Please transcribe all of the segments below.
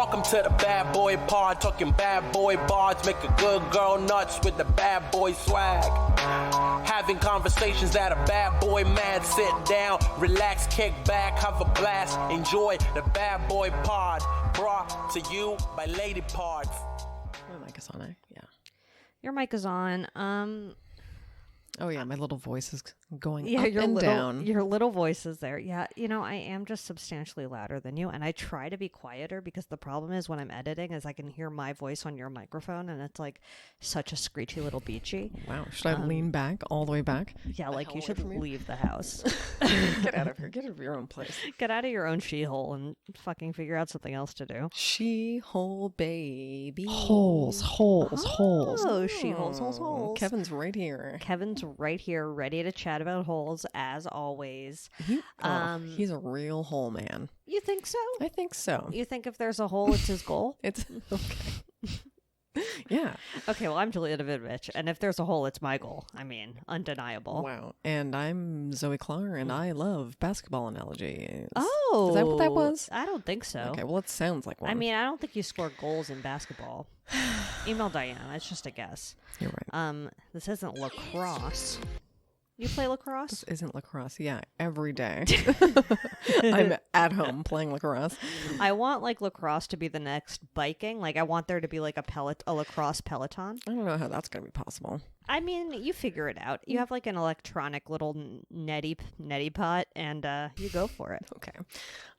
Welcome to the bad boy pod, talking bad boy bards, make a good girl nuts with the bad boy swag. Having conversations that a bad boy mad, sit down, relax, kick back, have a blast, enjoy the bad boy pod, brought to you by Lady Parts. My mic is on, eh? Yeah. Your mic is on. Oh yeah, my little voice is going Yeah, up and down. Your little voice is there. Yeah, you know, I am just substantially louder than you, and I try to be quieter because the problem is when I'm editing is I can hear my voice on your microphone, and it's like such a screechy little beachy. Wow, should I lean back all the way back? Yeah, like you should leave the house. Get out of here. Get out of your own place. Get out of your own she-hole and fucking figure out something else to do. She-hole, baby. Holes. Oh, she-holes, holes. Kevin's right here. Kevin's right here, ready to chat about holes as always. He's a real hole man. You think so? I think so. You think if there's a hole, it's his goal? It's okay. Yeah. Okay, well, I'm Julia Davidovich, and if there's a hole, it's my goal. I mean, undeniable. Wow. And I'm Zoe Clark, and I love basketball analogies. Oh. Is that what that was? I don't think so. Okay, well, it sounds like one. I mean, I don't think you score goals in basketball. Email Diana. It's just a guess. You're right. This isn't lacrosse. You play lacrosse? This isn't lacrosse. Yeah, every day. I'm at home playing lacrosse. I want like lacrosse to be the next biking. Like I want there to be like a lacrosse peloton. I don't know how that's going to be possible. I mean, you figure it out. You have like an electronic little neti pot, and you go for it. Okay.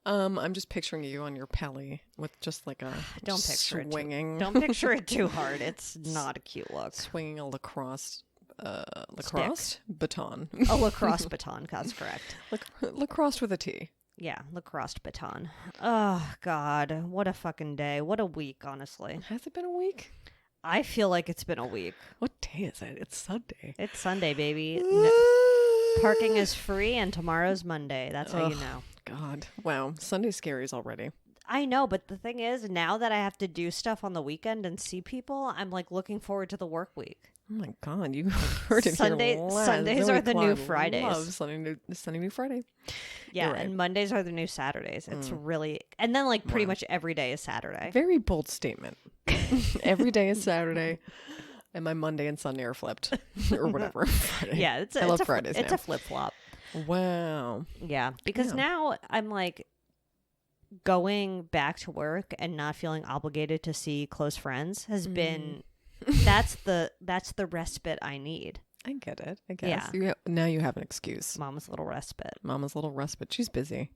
I'm just picturing you on your pelly with just like a don't picture swinging. Don't picture it too hard. It's not a cute look. Swinging a lacrosse baton. A lacrosse baton, that's correct. Lacrosse with a T. Yeah, lacrosse baton. Oh, God. What a fucking day. What a week, honestly. Has it been a week? I feel like it's been a week. What day is it? It's Sunday. It's Sunday, baby. Parking is free, and tomorrow's Monday. That's how you know. God. Wow. Sunday's scary already. I know, but the thing is, now that I have to do stuff on the weekend and see people, I'm like looking forward to the work week. Oh my God, you heard it Sunday, here last. Sundays Zoe are the new Clark Fridays. loves Sunday new Friday. Yeah, right. and Mondays are the new Saturdays. It's really... And then like pretty much every day is Saturday. Very bold statement. Every day is Saturday, and my Monday and Sunday are flipped. Or whatever. Friday. Yeah, I love Fridays it's now. a flip-flop. Wow. Yeah, because now I'm like going back to work and not feeling obligated to see close friends has been... That's the respite I need. I get it. I guess. Yeah. Now you have an excuse. Mama's little respite. Mama's little respite. She's busy.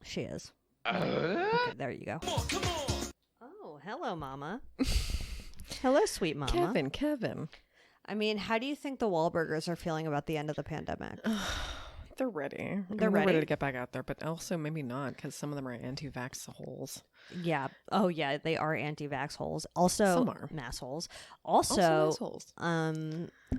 She is. Okay, there you go. Come on. Oh, hello, Mama. Hello, sweet Mama. Kevin. I mean, how do you think the Wahlburgers are feeling about the end of the pandemic? They're ready. They're ready to get back out there, but also maybe not because some of them are anti-vax holes. Yeah. Oh, yeah. They are anti-vax holes. Also, some are mass holes. Also mass holes.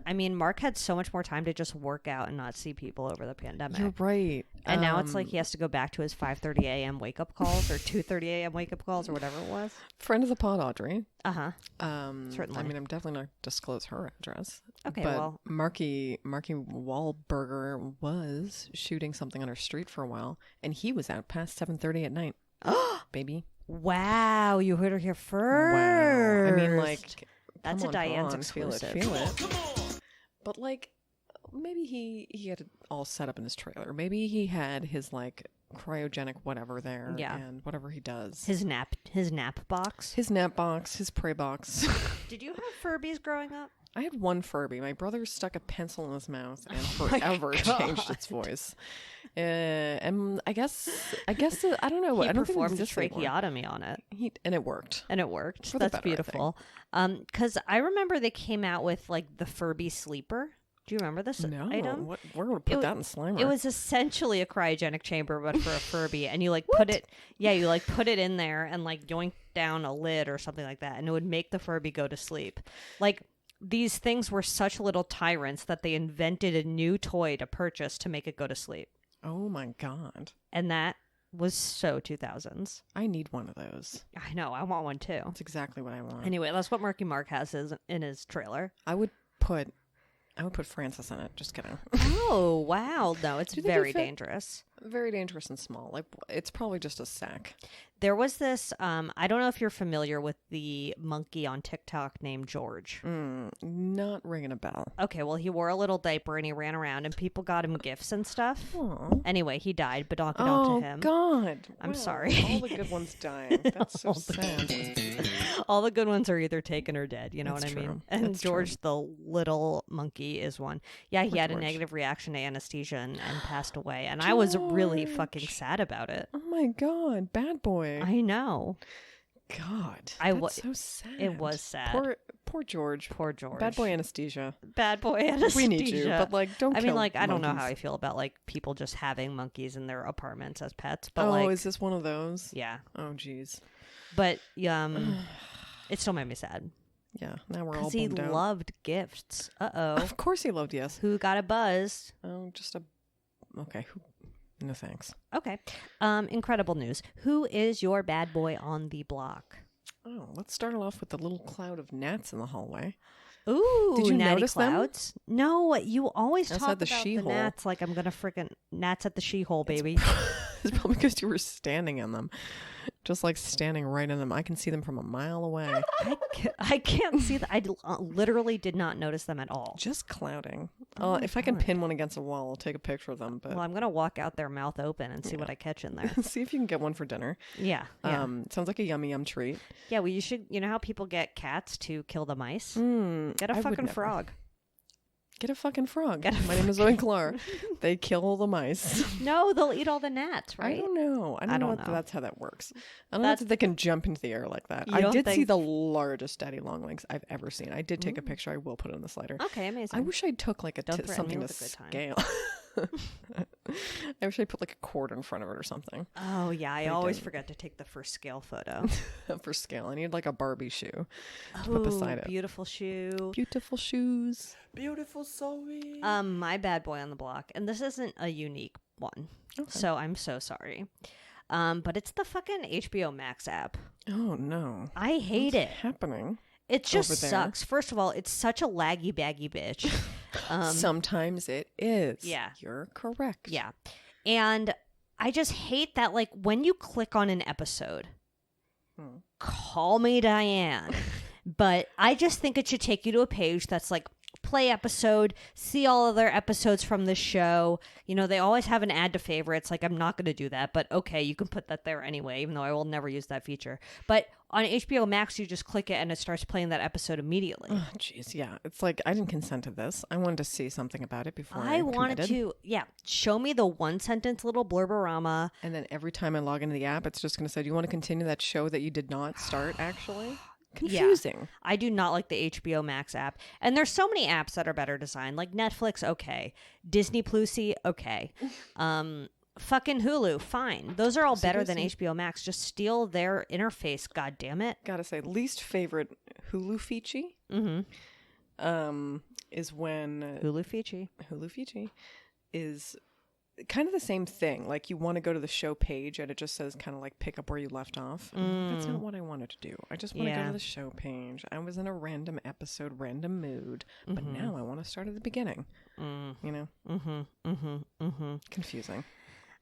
I mean, Mark had so much more time to just work out and not see people over the pandemic. You're right. And now it's like he has to go back to his 5:30 a.m. wake-up calls or 2:30 a.m. wake-up calls or whatever it was. Friend of the pod, Audrey. Uh-huh. Certainly. I mean, I'm definitely not disclose her address. Okay, but well. Marky Wahlberger was shooting something on her street for a while, and he was out past 7:30 at night. Baby. Wow, you heard her here first. Wow. I mean, like, that's a Diane's exclusive. Feel it. But like, maybe he had it all set up in his trailer. Maybe he had his like cryogenic whatever there. Yeah. And whatever he does. His nap box. His nap box. His prey box. Did you have Furbies growing up? I had one Furby. My brother stuck a pencil in his mouth and forever changed its voice. And I guess I don't know. He I don't performed think a it tracheotomy on it. And it worked. For the That's better, beautiful. Because I remember they came out with like the Furby sleeper. Do you remember this item? We're going to put that in Slimer. It was essentially a cryogenic chamber, but for a Furby, and you like put it. Yeah, you like put it in there and like yoink down a lid or something like that, and it would make the Furby go to sleep. Like. These things were such little tyrants that they invented a new toy to purchase to make it go to sleep. Oh my God. And that was so 2000s. I need one of those. I know. I want one too. That's exactly what I want. Anyway, that's what Marky Mark has in his trailer. I would put I would put Francis in it. Just kidding. Oh, wow. No, it's Do you think very it fit? dangerous. Very dangerous and small. Like, it's probably just a sack. There was this, I don't know if you're familiar with the monkey on TikTok named George. Not ringing a bell. Okay, well, he wore a little diaper and he ran around and people got him gifts and stuff. Aw. Anyway, he died, but don't Oh, to him. God. I'm Wow. sorry. All the good ones dying. That's so sad. All the good ones are either taken or dead, you know That's what I mean? true. And That's true. George, the little monkey, is one. Yeah, he Poor had a George. negative reaction to anesthesia and passed away. And I was really fucking sad about it. Oh, my God. Bad boy. I know. God. I That's wa- so sad. It was sad. Poor George. Poor George. Bad boy anesthesia. Bad boy anesthesia. We need you, but like, don't. I mean, kill like, I don't know how monkeys. I feel about like people just having monkeys in their apartments as pets, but Oh, like, is this one of those? yeah. Oh, jeez. But it still made me sad Yeah. Now we're all because he bummed out. loved gifts. Oh, Of course he loved yes. who got a buzz? Oh, just a. Okay. No thanks. Okay. Incredible news. Who is your bad boy on the block? Oh, let's start it off with the little cloud of gnats in the hallway. Ooh, Did you natty notice them? clouds? No, you always Outside talk the about she-hole. the gnats like I'm gonna freaking gnats at the she-hole, baby. It's probably because you were standing in them. Just like standing right in them. I can see them from a mile away. I can't see that. I literally did not notice them at all. Just clouding. Oh my if I can God. pin one against a wall, I'll take a picture of them. But Well, I'm gonna walk out there mouth open and see what I catch in there. see if you can get one for dinner. Yeah, yeah, Sounds like a yummy yum treat. yeah. Well, you should. You know how people get cats to kill the mice? Get a I would fucking never. frog. Get a fucking frog. Get a My name is Zoe Clark. They kill all the mice. No, they'll eat all the gnats, I right? don't know. I don't know. know. That's how that works. I don't know if they can jump into the air like that. You I don't did see think- the largest daddy long legs I've ever seen. I did take a picture. I will put it in the slider. Okay, amazing. I wish I took like Don't threaten me something to with a good time. scale. I wish I put like a cord in front of it or something Oh yeah, I They always didn't. forget to take the first scale photo. for scale. I need like a Barbie shoe to put Ooh, beside it. beautiful shoe. Beautiful shoes. Beautiful Zoe. My bad boy on the block, and this isn't a unique one, so I'm so sorry. But it's the fucking HBO Max app. Oh no. I hate it. Happening. It just over there? sucks. First of all, it's such a laggy baggy bitch. Sometimes it is. yeah. You're correct. Yeah. And I just hate that, like, when you click on an episode, call me Diane, but I just think it should take you to a page that's like, play episode, see all other episodes from the show. You know, they always have an add to favorites. Like, I'm not going to do that, but okay, you can put that there anyway, even though I will never use that feature. But on HBO Max, you just click it and it starts playing that episode immediately. Oh, jeez. Yeah. It's like I didn't consent to this. I wanted to see something about it before I I wanted committed. to, show me the one sentence little blurberama. And then every time I log into the app, it's just going to say, do you want to continue that show that you did not start, actually? Confusing. I do not like the HBO Max app. And there's so many apps that are better designed, like Netflix, okay. Disney Plusy, okay. Fucking Hulu, fine. Those are all better than HBO Max. Just steal their interface, god damn it. Gotta say, least favorite Hulu feature is when Hulu Fiji. Hulu feature is kind of the same thing. Like you want to go to the show page and it just says kind of like pick up where you left off. That's not what I wanted to do. I just want to go Yeah. to the show page. I was in a random episode, random mood, but now I want to start at the beginning. You know? Confusing.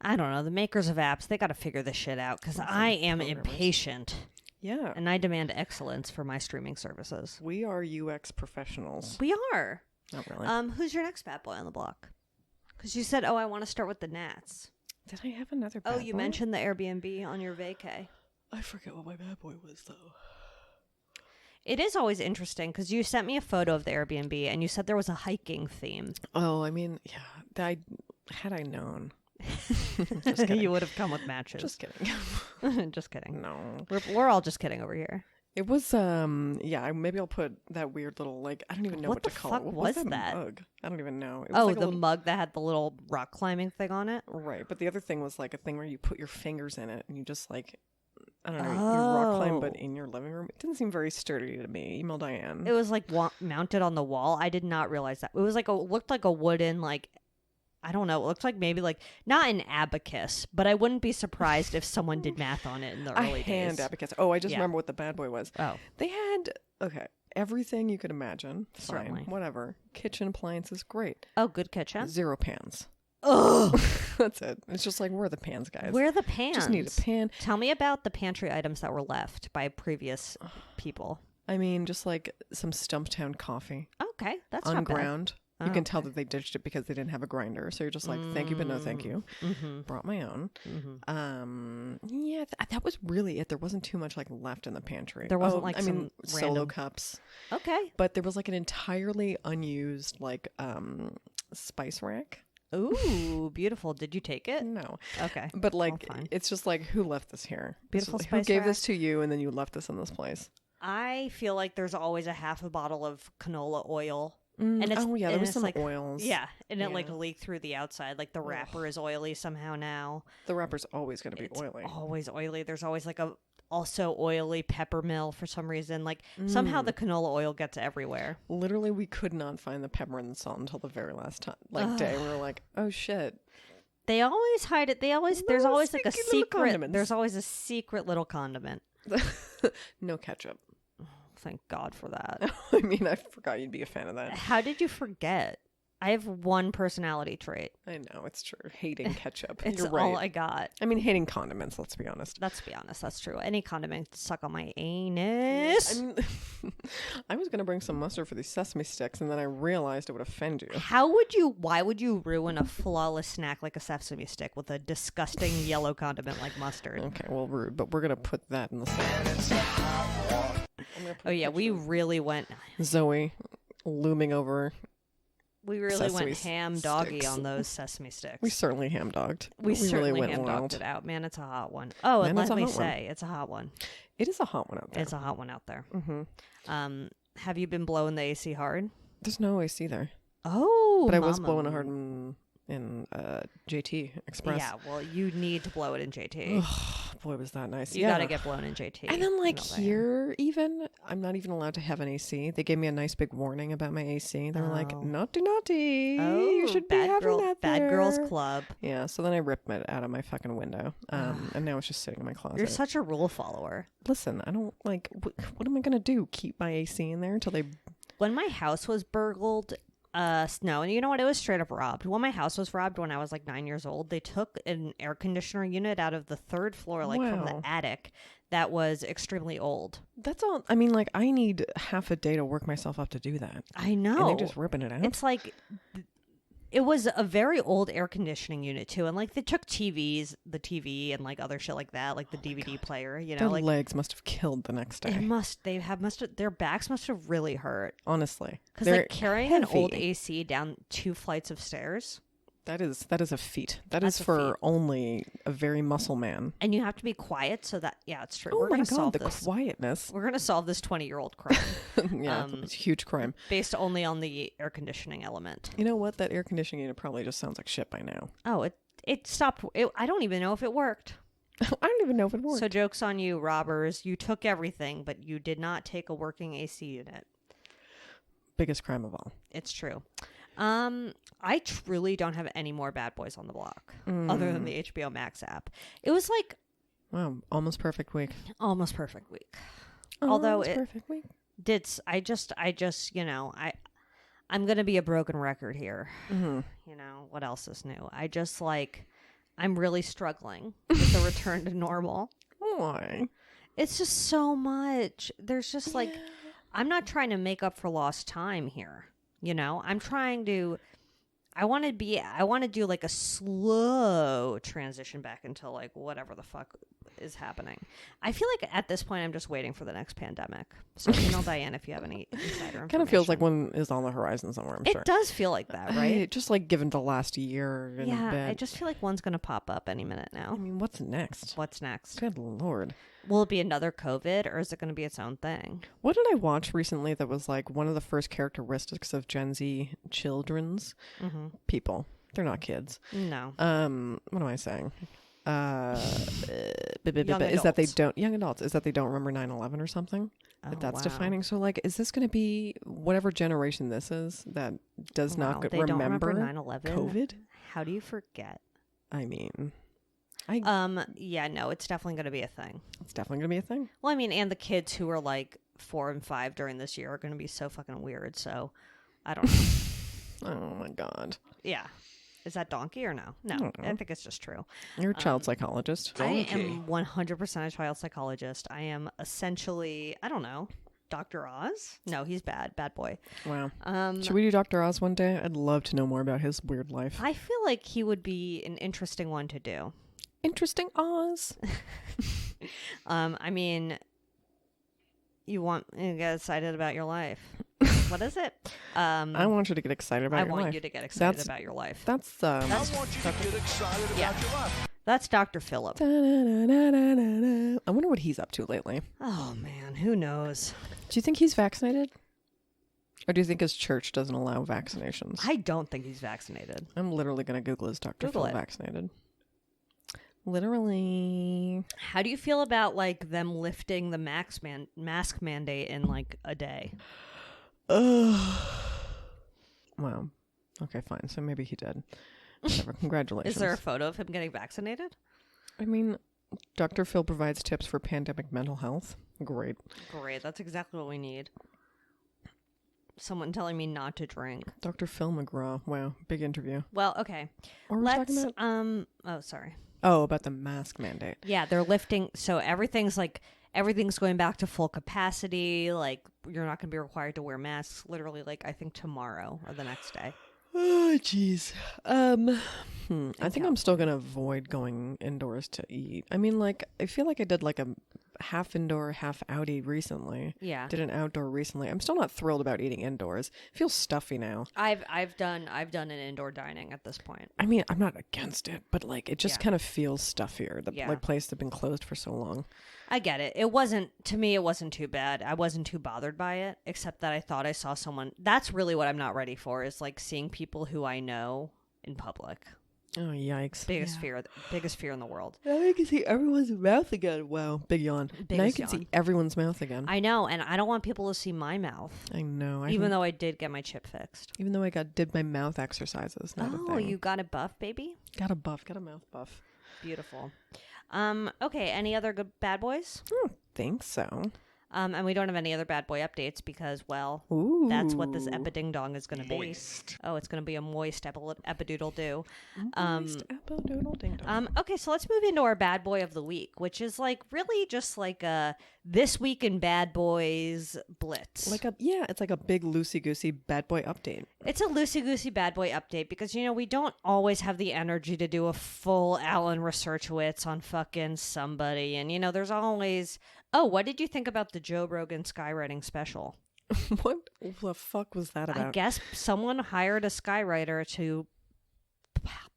I don't know. The makers of apps, they got to figure this shit out because I am impatient Yeah. and I demand excellence for my streaming services. We are UX professionals. We are. Not really. Who's your next bad boy on the block? Because you said, oh, I want to start with the gnats. Did I have another Oh, bad you boy? mentioned the Airbnb on your vacay. I forget what my bad boy was, though. It is always interesting because you sent me a photo of the Airbnb and you said there was a hiking theme. Oh, I mean, yeah. Had I known. You would have come with matches. Just kidding. Just kidding. No. We're all just kidding over here. It was, maybe I'll put that weird little, like, I don't even know What what, to the call fuck it. What was that that? mug? I don't even know. It was Oh, like a the little- mug that had the little rock climbing thing on it? Right, but the other thing was like a thing where you put your fingers in it and you just like, I don't know, you rock climb, but Oh. in your living room. It didn't seem very sturdy to me. Email Diane. It was like mounted on the wall. I did not realize that. It was like looked like a wooden, like, I don't know. It looks like maybe like not an abacus, but I wouldn't be surprised if someone did math on it in the a early hand days. abacus. Oh, I just Yeah. remember what the bad boy was. Oh. They had, okay, everything you could imagine. Fine, Certainly. whatever. Kitchen appliances, great. Oh, good kitchen. 0 pans. Oh, That's it. It's just like, where are the pans, guys? where are the pans? Just need a pan. Tell me about the pantry items that were left by previous people. I mean, just like some Stumptown coffee. Okay, that's not bad. Unground. You can tell that they ditched it because they didn't have a grinder. So you're just like, thank you, but no thank you. Brought my own. Yeah, that was really it. There wasn't too much like left in the pantry. There wasn't like some solo random cups. Okay. But there was like an entirely unused like spice rack. Ooh, beautiful. Did you take it? No. Okay. But like, fine. it's just like, who left this here? Beautiful Who spice gave rack? this to you and then you left this in this place? I feel like there's always a half a bottle of canola oil. And it's, oh yeah, there and was it's some like, oils. Yeah, and it like Yeah. leaked through the outside. Like the wrapper is oily somehow now. The wrapper's always going to be It's oily. always oily. There's always like a also oily pepper mill for some reason. Like somehow the canola oil gets everywhere. Literally, we could not find the pepper and salt until the very last time, day. We were like, oh shit. They always hide it. There's always like a sneaky little secret. condiments. There's always a secret little condiment. No ketchup. Thank God for that. I mean, I forgot you'd be a fan of that. How did you forget? I have one personality trait. I know, it's true. Hating ketchup. It's You're right. all I got. I mean, hating condiments, let's be honest. Let's be honest, that's true. Any condiment can suck on my anus. I was going to bring some mustard for these sesame sticks, and then I realized it would offend you. Why would you ruin a flawless snack like a sesame stick with a disgusting yellow condiment like mustard? Okay, well, rude, but we're going to put that in the salad. Oh yeah, we really went Zoe looming over. We really Sesame went ham doggy sticks. on those sesame sticks. We certainly ham-dogged. We certainly really went ham wild. dogged it out. Man, it's a hot one. Oh, and Man, it's let a me hot one. say, it's a hot one. It is a hot one out there. It's a hot one out there. Mm-hmm. Have you been blowing the AC hard? There's no AC there. Oh, But I was mama. blowing it hard in JT Express. Yeah, well, you need to blow it in JT. Boy, was that nice. You yeah. got to get blown in JT. And then, like, You know that. here, even, I'm not even allowed to have an AC. They gave me a nice big warning about my AC. They were like, Oh. naughty, naughty. Oh, You should be having that Bad there." Girls Club. Yeah, so then I ripped it out of my fucking window. And now it's just sitting in my closet. You're such a rule follower. Listen, I don't, like, what am I going to do? Keep my AC in there until they... When my house was burgled, no, and you know what? It was straight up robbed. When my house was robbed when I was like 9 years old, they took an air conditioner unit out of the third floor, like from Wow. the attic, that was extremely old. That's all. I mean, like, I need half a day to work myself up to do that. I know. And they're just ripping it out. It's like it was a very old air conditioning unit too, and like they took the TV and like other shit like that, like the DVD player. You know, Their like legs must have killed the next day. their backs must have really hurt Honestly. because They're like carrying an old heavy. AC down 2 flights of stairs. That is a feat. That's is a for feat. only a very muscle man. And you have to be quiet so that it's true. Oh We're my gonna god, solve the this. quietness. We're gonna solve this 20-year-old crime Yeah, it's a huge crime. based only on the air conditioning element. You know what? That air conditioning unit probably just sounds like shit by now. Oh, it stopped. I don't even know if it worked. I don't even know if it worked. So joke's on you, robbers. You took everything, but you did not take a working AC unit. Biggest crime of all. It's true. I truly don't have any more Bad Boys on the Block other than the HBO Max app. It was like Wow, almost perfect week. almost perfect week. Although Almost it perfect week. did, I just, I'm gonna be a broken record here. Mm-hmm. You know what else is new? I'm really struggling with the return to normal. Why? It's just so much. There's just like, I'm not trying to make up for lost time here. You know, I'm trying to, I want to do like a slow transition back into like whatever the fuck is happening. I feel like at this point, I'm just waiting for the next pandemic. So, Diane, if you have any insider information. Kind of feels like one is on the horizon somewhere, I'm sure. It does feel like that, right? Just like given the last year and a Yeah, bit. I just feel like one's going to pop up any minute now. I mean, what's next? What's next? Good Lord. Will it be another COVID or is it going to be its own thing? What did I watch recently that was like one of the first characteristics of Gen Z children's people? They're not kids. No. What am I saying? Young Is that they adults. don't young adults? Is that they don't remember 9/11 or something? Oh, That's wow. defining. So like, is this going to be whatever generation this is that does Wow, not they don't remember remember 9/11? COVID? How do you forget? I mean, Yeah, no, it's definitely going to be a thing. it's definitely going to be a thing. Well, I mean, and the kids who are like 4 and 5 during this year are going to be so fucking weird. So I don't know. Oh my God. Yeah. Is that donkey or no? No, I think it's just true. You're a child psychologist. I am 100% a child psychologist. I am essentially, I don't know, Dr. Oz? No, he's bad. Bad boy. Wow. Should we do Dr. Oz one day? I'd love to know more about his weird life. I feel like he would be an interesting one to do. Interesting Oz. I mean, you get excited about your life. What is it? I want you to get excited about your life. I want you to get excited about your life. That's I want you to get excited about your life. That's Dr. Phillip. I wonder what he's up to lately. Oh, man. Who knows? Do you think he's vaccinated? Or do you think his church doesn't allow vaccinations? I don't think he's vaccinated. I'm literally going to Google, is Dr. Google Phil it. vaccinated? Literally. How do you feel about, like, them lifting the mask mandate in, like, a day? Wow. Okay, fine. So maybe he did. Whatever. Congratulations. Is there a photo of him getting vaccinated? I mean, Dr. Phil provides tips for pandemic mental health. Great. Great. That's exactly what we need. Someone telling me not to drink. Dr. Phil McGraw. Wow. Big interview. Well, okay. What were we talking about? Oh, sorry. Oh, about the mask mandate. Yeah, they're lifting. So everything's going back to full capacity. Like, you're not going to be required to wear masks literally, like, I think tomorrow or the next day. Oh, jeez. I think I'm still going to avoid going indoors to eat. I mean, like, I feel like I did like a half indoor, half outie recently. Yeah. Did an outdoor recently. I'm still not thrilled about eating indoors. It feels stuffy now. I've done an indoor dining at this point. I mean, I'm not against it, but like it just Yeah. kind of feels stuffier. The Yeah. like place that's been closed for so long. I get it. It wasn't too bad. I wasn't too bothered by it, except that I thought I saw someone. That's really what I'm not ready for, is like seeing people who I know in public. Oh, yikes. Biggest fear in the world. Now you can see everyone's mouth again. Wow, big yawn. Now you Biggest can yawn. see everyone's mouth again. I know, and I don't want people to see my mouth. I know. Even though I did get my chip fixed. even though I did my mouth exercises. Not a Oh, thing. you got a buff, baby? got a mouth buff. Beautiful. Okay, any other good bad boys? I don't think so. And we don't have any other bad boy updates because, well, Ooh. that's what this epiding-dong is going to be. Oh, it's going to be a moist epidoodle-doo. Okay, so let's move into our bad boy of the week, which is like really just like a This Week in Bad Boys blitz. It's like a big loosey-goosey bad boy update. It's a loosey-goosey bad boy update because, we don't always have the energy to do a full Alan Researchowitz on fucking somebody. And, there's always, what did you think about the Joe Rogan skywriting special? What the fuck was that about? I guess someone hired a skywriter to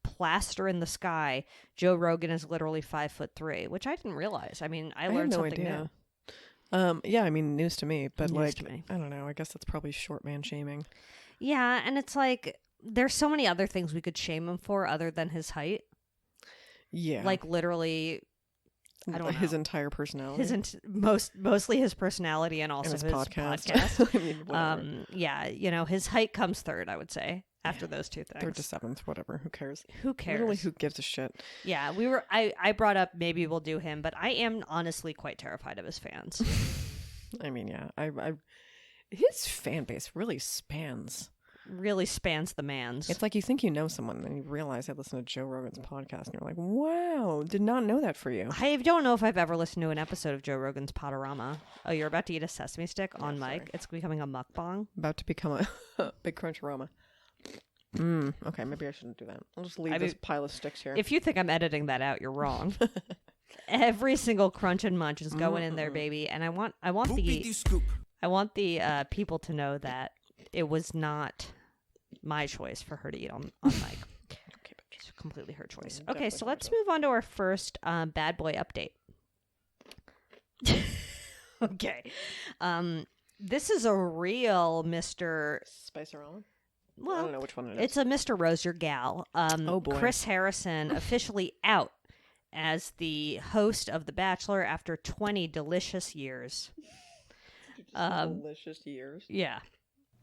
plaster in the sky. Joe Rogan is literally 5'3", which I didn't realize. I mean, I learned had no something idea. new. Yeah, I mean, news to me, but News to me. I don't know. I guess that's probably short man shaming. Yeah, and it's like there's so many other things we could shame him for other than his height. Yeah. Like literally, I don't know. His entire personality. Mostly his personality and also and his podcast. I mean, whatever. Yeah, his height comes third, I would say, after those two things. Third to seventh, whatever. Who cares? Who cares? Literally, who gives a shit? Yeah, I brought up maybe we'll do him, but I am honestly quite terrified of his fans. I mean, yeah, his fan base really spans. Really spans the mans. It's like you think you know someone, and you realize they listen to Joe Rogan's podcast, and you're like, wow, did not know that for you. I don't know if I've ever listened to an episode of Joe Rogan's Potorama. Oh, you're about to eat a sesame stick on mic? sorry. It's becoming a mukbang. About to become a big crunchorama. Okay, maybe I shouldn't do that. I'll just leave this pile of sticks here. If you think I'm editing that out, you're wrong. Every single crunch and munch is going in there, baby. And I want the people to know that it was not my choice for her to eat on mic. Okay, bitch. It's completely her choice. Definitely Okay, so my let's choice. move on to our first bad boy update. Okay. This is a real Mr. Spicer Allen? I Well, don't know which one it is. it's a Mr. Rose Your Gal. Oh, boy. Chris Harrison officially out as the host of The Bachelor after 20 delicious years. Delicious years. Yeah.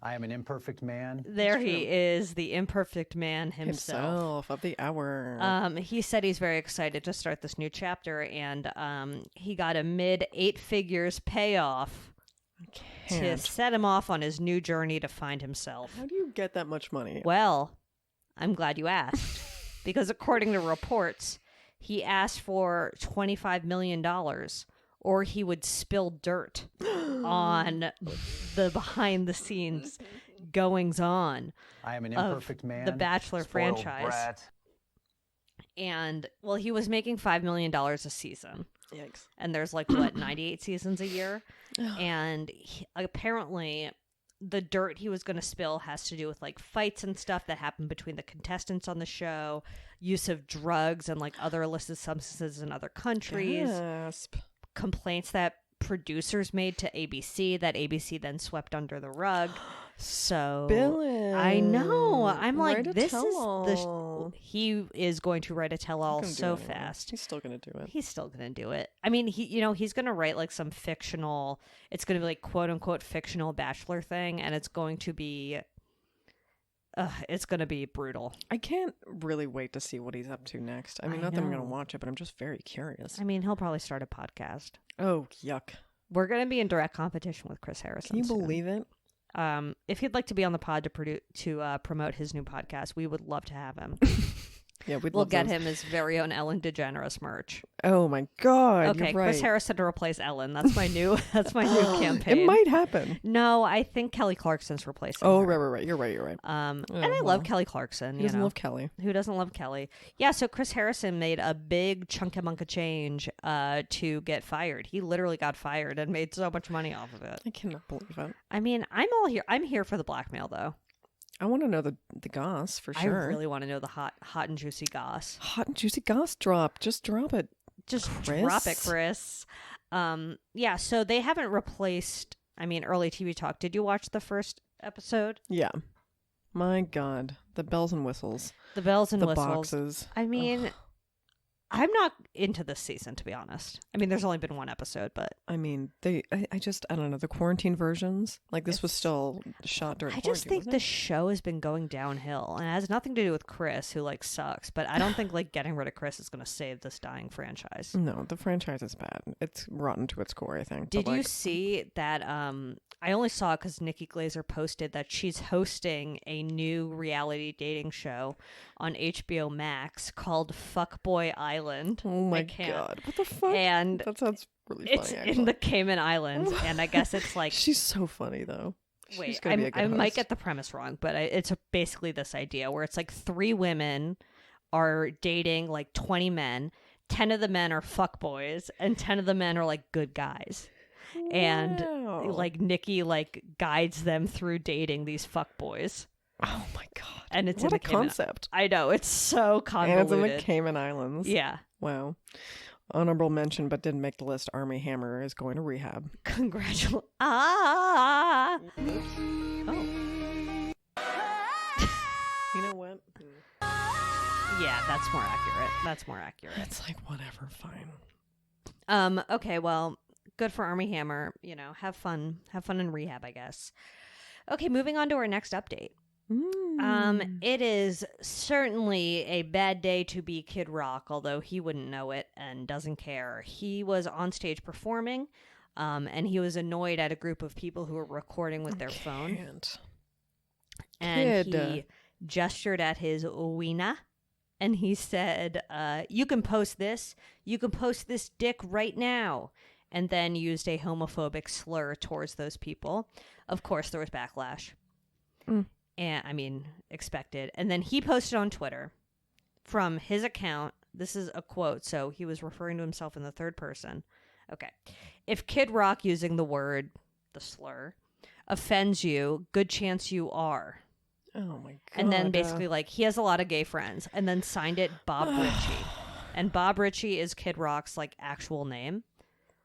I am an imperfect man. There he is, the imperfect man himself. Himself of the hour. He said he's very excited to start this new chapter, and he got a mid 8 figures payoff to Can't. set him off on his new journey to find himself. How do you get that much money? Well, I'm glad you asked. Because according to reports, he asked for $25 million or he would spill dirt on the behind-the-scenes goings-on I am an of imperfect man. the Bachelor Spoiled franchise. brat. And, well, he was making $5 million a season. Yikes. And there's like, what, 98 seasons a year? And apparently the dirt he was going to spill has to do with like fights and stuff that happened between the contestants on the show, use of drugs and like other illicit substances in other countries, Gasp. complaints that producers made to ABC that ABC then swept under the rug. So Bill it. I know. I'm like, Write a this tell-all. he is going to write a tell-all Gonna do so it anyway. fast. He's still gonna do it. He's still gonna do it. I mean, he's gonna write like some fictional. It's gonna be like quote unquote fictional Bachelor thing, and it's going to be. It's gonna be brutal. I can't really wait to see what he's up to next. I mean, not that I'm gonna know. watch it, but I'm just very curious. I mean, he'll probably start a podcast. Oh, yuck! We're gonna be in direct competition with Chris Harrison. Can you soon. believe it? If he'd like to be on the pod to promote his new podcast, we would love to have him. Yeah, we'd We'll love get those. him his very own Ellen DeGeneres merch. Oh my God! Okay, you're right. Chris Harrison to replace Ellen. That's my new. That's my new campaign. It might happen. No, I think Kelly Clarkson's replacing. Oh, her. right. You're right. And Oh, I well. love Kelly Clarkson. He You doesn't know, love Kelly. who doesn't love Kelly? Yeah. So Chris Harrison made a big chunka change to get fired. He literally got fired and made so much money off of it. I cannot believe it. I mean, I'm all here. I'm here for the blackmail, though. I want to know the goss for sure. I really want to know the hot and juicy goss. Hot and juicy goss drop. Just drop it. Just Chris? drop it, Chris. Yeah. So they haven't replaced. I mean, early TV talk. Did you watch the first episode? Yeah. My God, the bells and whistles, The bells and the whistles. boxes. I mean, Ugh. I'm not into this season, to be honest. I mean, there's only been one episode, but I mean, I don't know, the quarantine versions. Like this was still shot during I quarantine. just think wasn't the it? show has been going downhill, and it has nothing to do with Chris, who like sucks. But I don't think like getting rid of Chris is going to save this dying franchise. No, the franchise is bad. It's rotten to its core, I think. Did But, you like, see that? I only saw it because Nikki Glazer posted that she's hosting a new reality dating show on HBO Max called Fuckboy Island. Oh my I can't. God, what the fuck? And that sounds really it's funny. in Actually. the Cayman Islands, and I guess it's like She's so funny though. She's wait, gonna be a good I might host. get the premise wrong, but it's basically this idea where it's like 3 women are dating like 20 men. 10 of the men are fuckboys, and 10 of the men are like good guys. And Wow. like Nikki like guides them through dating these fuckboys. Oh my God, And it's what in a the Cayman. concept. I know, it's so And convoluted. it's in the Cayman Islands. Yeah. Wow. Honorable mention, but didn't make the list. Army Hammer is going to rehab. Congratulations. Ah. Oh. You know what? Yeah, that's more accurate. That's more accurate. It's like whatever. Fine. Okay, well, good for Army Hammer. You know, have fun in rehab, I guess. Okay, moving on to our next update. It is certainly a bad day to be Kid Rock, although he wouldn't know it and doesn't care. He was on stage performing, and he was annoyed at a group of people who were recording with their phone. Can't. And Kid. he gestured at his wiener, and he said, you can post this dick right now, and then used a homophobic slur towards those people. Of course, there was backlash. And I mean, expected. And then he posted on Twitter from his account. This is a quote, so he was referring to himself in the third person. Okay. If Kid Rock using the slur, offends you, good chance you are. Oh my God. And then basically like, he has a lot of gay friends, and then signed it Bob Ritchie. And Bob Ritchie is Kid Rock's like actual name.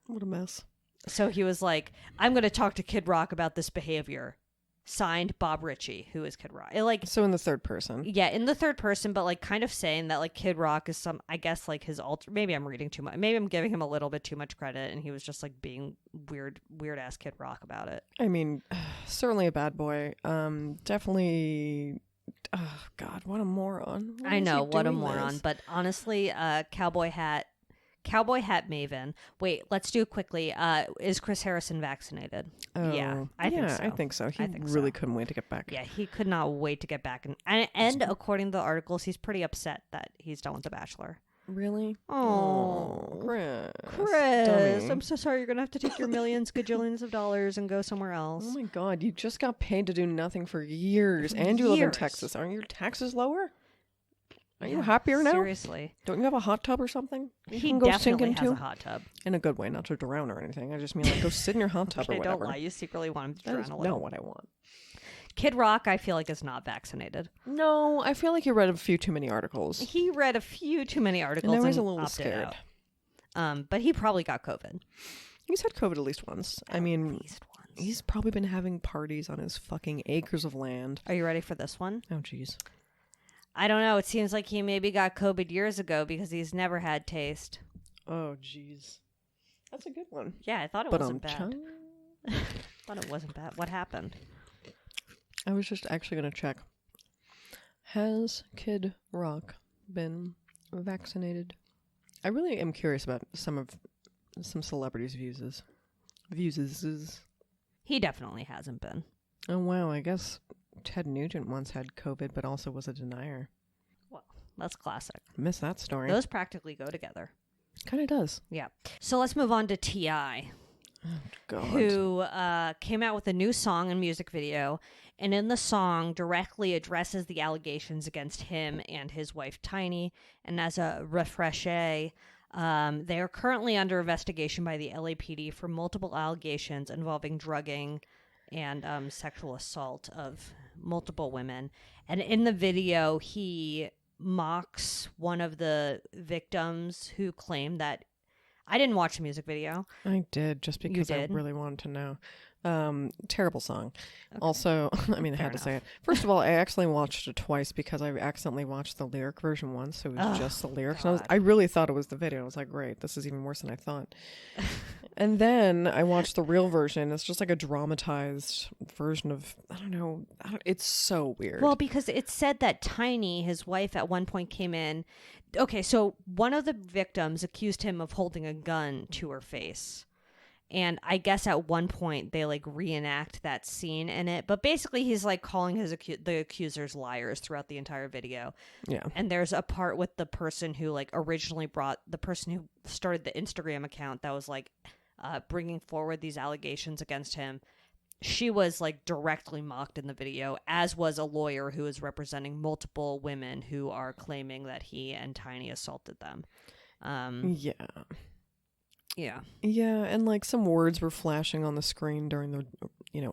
What a mess. So he was like, I'm going to talk to Kid Rock about this behavior. Signed Bob Ritchie, who is Kid Rock. So in the third person. Yeah, in the third person, but like kind of saying that like Kid Rock is I guess like his alter. Maybe I'm reading too much. Maybe I'm giving him a little bit too much credit, and he was just like being weird ass Kid Rock about it. I mean, certainly a bad boy. Definitely. Oh God, what a moron. What I is know, he what a doing moron. this? But honestly, cowboy hat Cowboy hat maven. Wait, let's do it quickly. Is Chris Harrison vaccinated? Oh, Yeah, I think so. I think so. He I think really so. couldn't wait to get back. Yeah, he could not wait to get back. And according to the articles, he's pretty upset that he's done with The Bachelor. Really? Oh, Chris. Chris, Dummy. I'm so sorry. You're going to have to take your millions, gajillions of dollars and go somewhere else. Oh my God, you just got paid to do nothing for years, and you live in years. Texas. Aren't your taxes lower? Are you Yeah, happier now? Seriously. Don't you have a hot tub or something? You He can go sink definitely into? has a hot tub. In a good way, not to drown or anything. I just mean like go sit in your hot tub or Okay, whatever. don't lie. You secretly want him to That drown is a not little. what I want. Kid Rock, I feel like, is not vaccinated. No, I feel like you read a few too many articles. He read a few too many articles And now he's and a little opted scared. out. But he probably got COVID. He's had COVID at least once. I mean, At least once. he's probably been having parties on his fucking acres of land. Are you ready for this one? Oh, jeez. I don't know. It seems like he maybe got COVID years ago because he's never had taste. Oh, jeez. That's a good one. Yeah, I thought it But wasn't bad. Thought it wasn't bad. What happened? I was just actually going to check. Has Kid Rock been vaccinated? I really am curious about some celebrities' views. He definitely hasn't been. Oh, wow. I guess Ted Nugent once had COVID, but also was a denier. Well, that's classic. Miss that story. Those practically go together. Kind of does. Yeah. So let's move on to T.I., God. who came out with a new song and music video, and in the song directly addresses the allegations against him and his wife Tiny. And as a refreshe, they are currently under investigation by the LAPD for multiple allegations involving drugging and sexual assault of multiple women. And in the video, he mocks one of the victims who claimed that... I didn't watch the music video. I did, just because I did? really wanted to know. Terrible song. Also, I mean, I Fair had to say it. First of all, I actually watched it twice because I accidentally watched the lyric version once, so it was just the lyrics. And God. I really thought it was the video. I was like, great, this is even worse than I thought. And then I watched the real version. It's just like a dramatized version of, I don't know, it's so weird. Well, because it said that Tiny, his wife, at one point came in. Okay, so one of the victims accused him of holding a gun to her face. And I guess at one point they like reenact that scene in it. But basically he's like calling the accusers liars throughout the entire video. Yeah. And there's a part with the person who like originally the person who started the Instagram account that was like bringing forward these allegations against him. She was like directly mocked in the video, as was a lawyer who is representing multiple women who are claiming that he and Tiny assaulted them. Yeah. Yeah. Yeah, and like some words were flashing on the screen during the,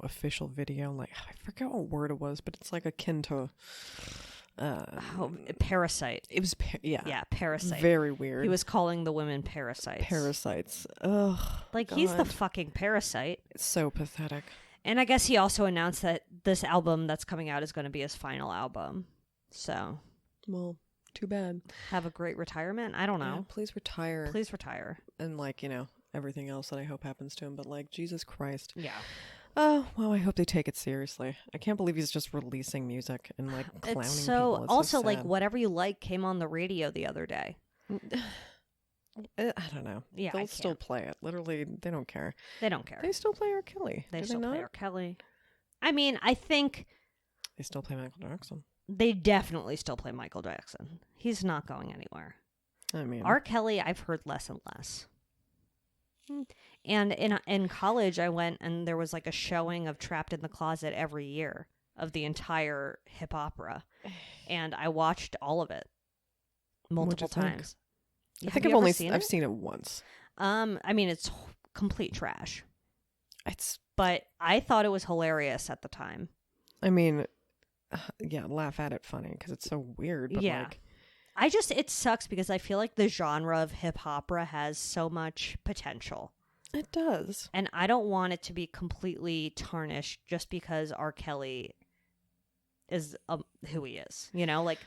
official video. Like, I forget what word it was, but it's like akin to... Parasite. It was, Yeah, parasite. very weird. He was calling the women parasites. Parasites. Ugh. Like, he's the God. fucking parasite. It's so pathetic. And I guess he also announced that this album that's coming out is going to be his final album. So, Well, too bad. have a great retirement. I don't Yeah, know. please retire. Please retire. And like, everything else that I hope happens to him. But like, Jesus Christ. Yeah. Oh, well, I hope they take it seriously. I can't believe he's just releasing music and like clowning It's people. so, It's also, so like, sad. Whatever You Like came on the radio the other day. I don't know. Yeah, They'll I still can't. play it. Literally, they don't care. They don't care. They still play R. Kelly. They Do still not? play R. Kelly. I mean, I think They still play Michael Jackson. they definitely still play Michael Jackson. He's not going anywhere. I mean, R. Kelly, I've heard less and less. And in college, I went and there was like a showing of Trapped in the Closet every year of the entire hip opera, and I watched all of it multiple What'd you think? times. I Have think you I've ever only seen I've it? seen it once. I mean, it's complete trash, It's. but I thought it was hilarious at the time. I mean, yeah, laugh at it funny because it's so weird. But Yeah. like, It sucks because I feel like the genre of hip opera has so much potential. it does. And I don't want it to be completely tarnished just because R. Kelly is who he is. Like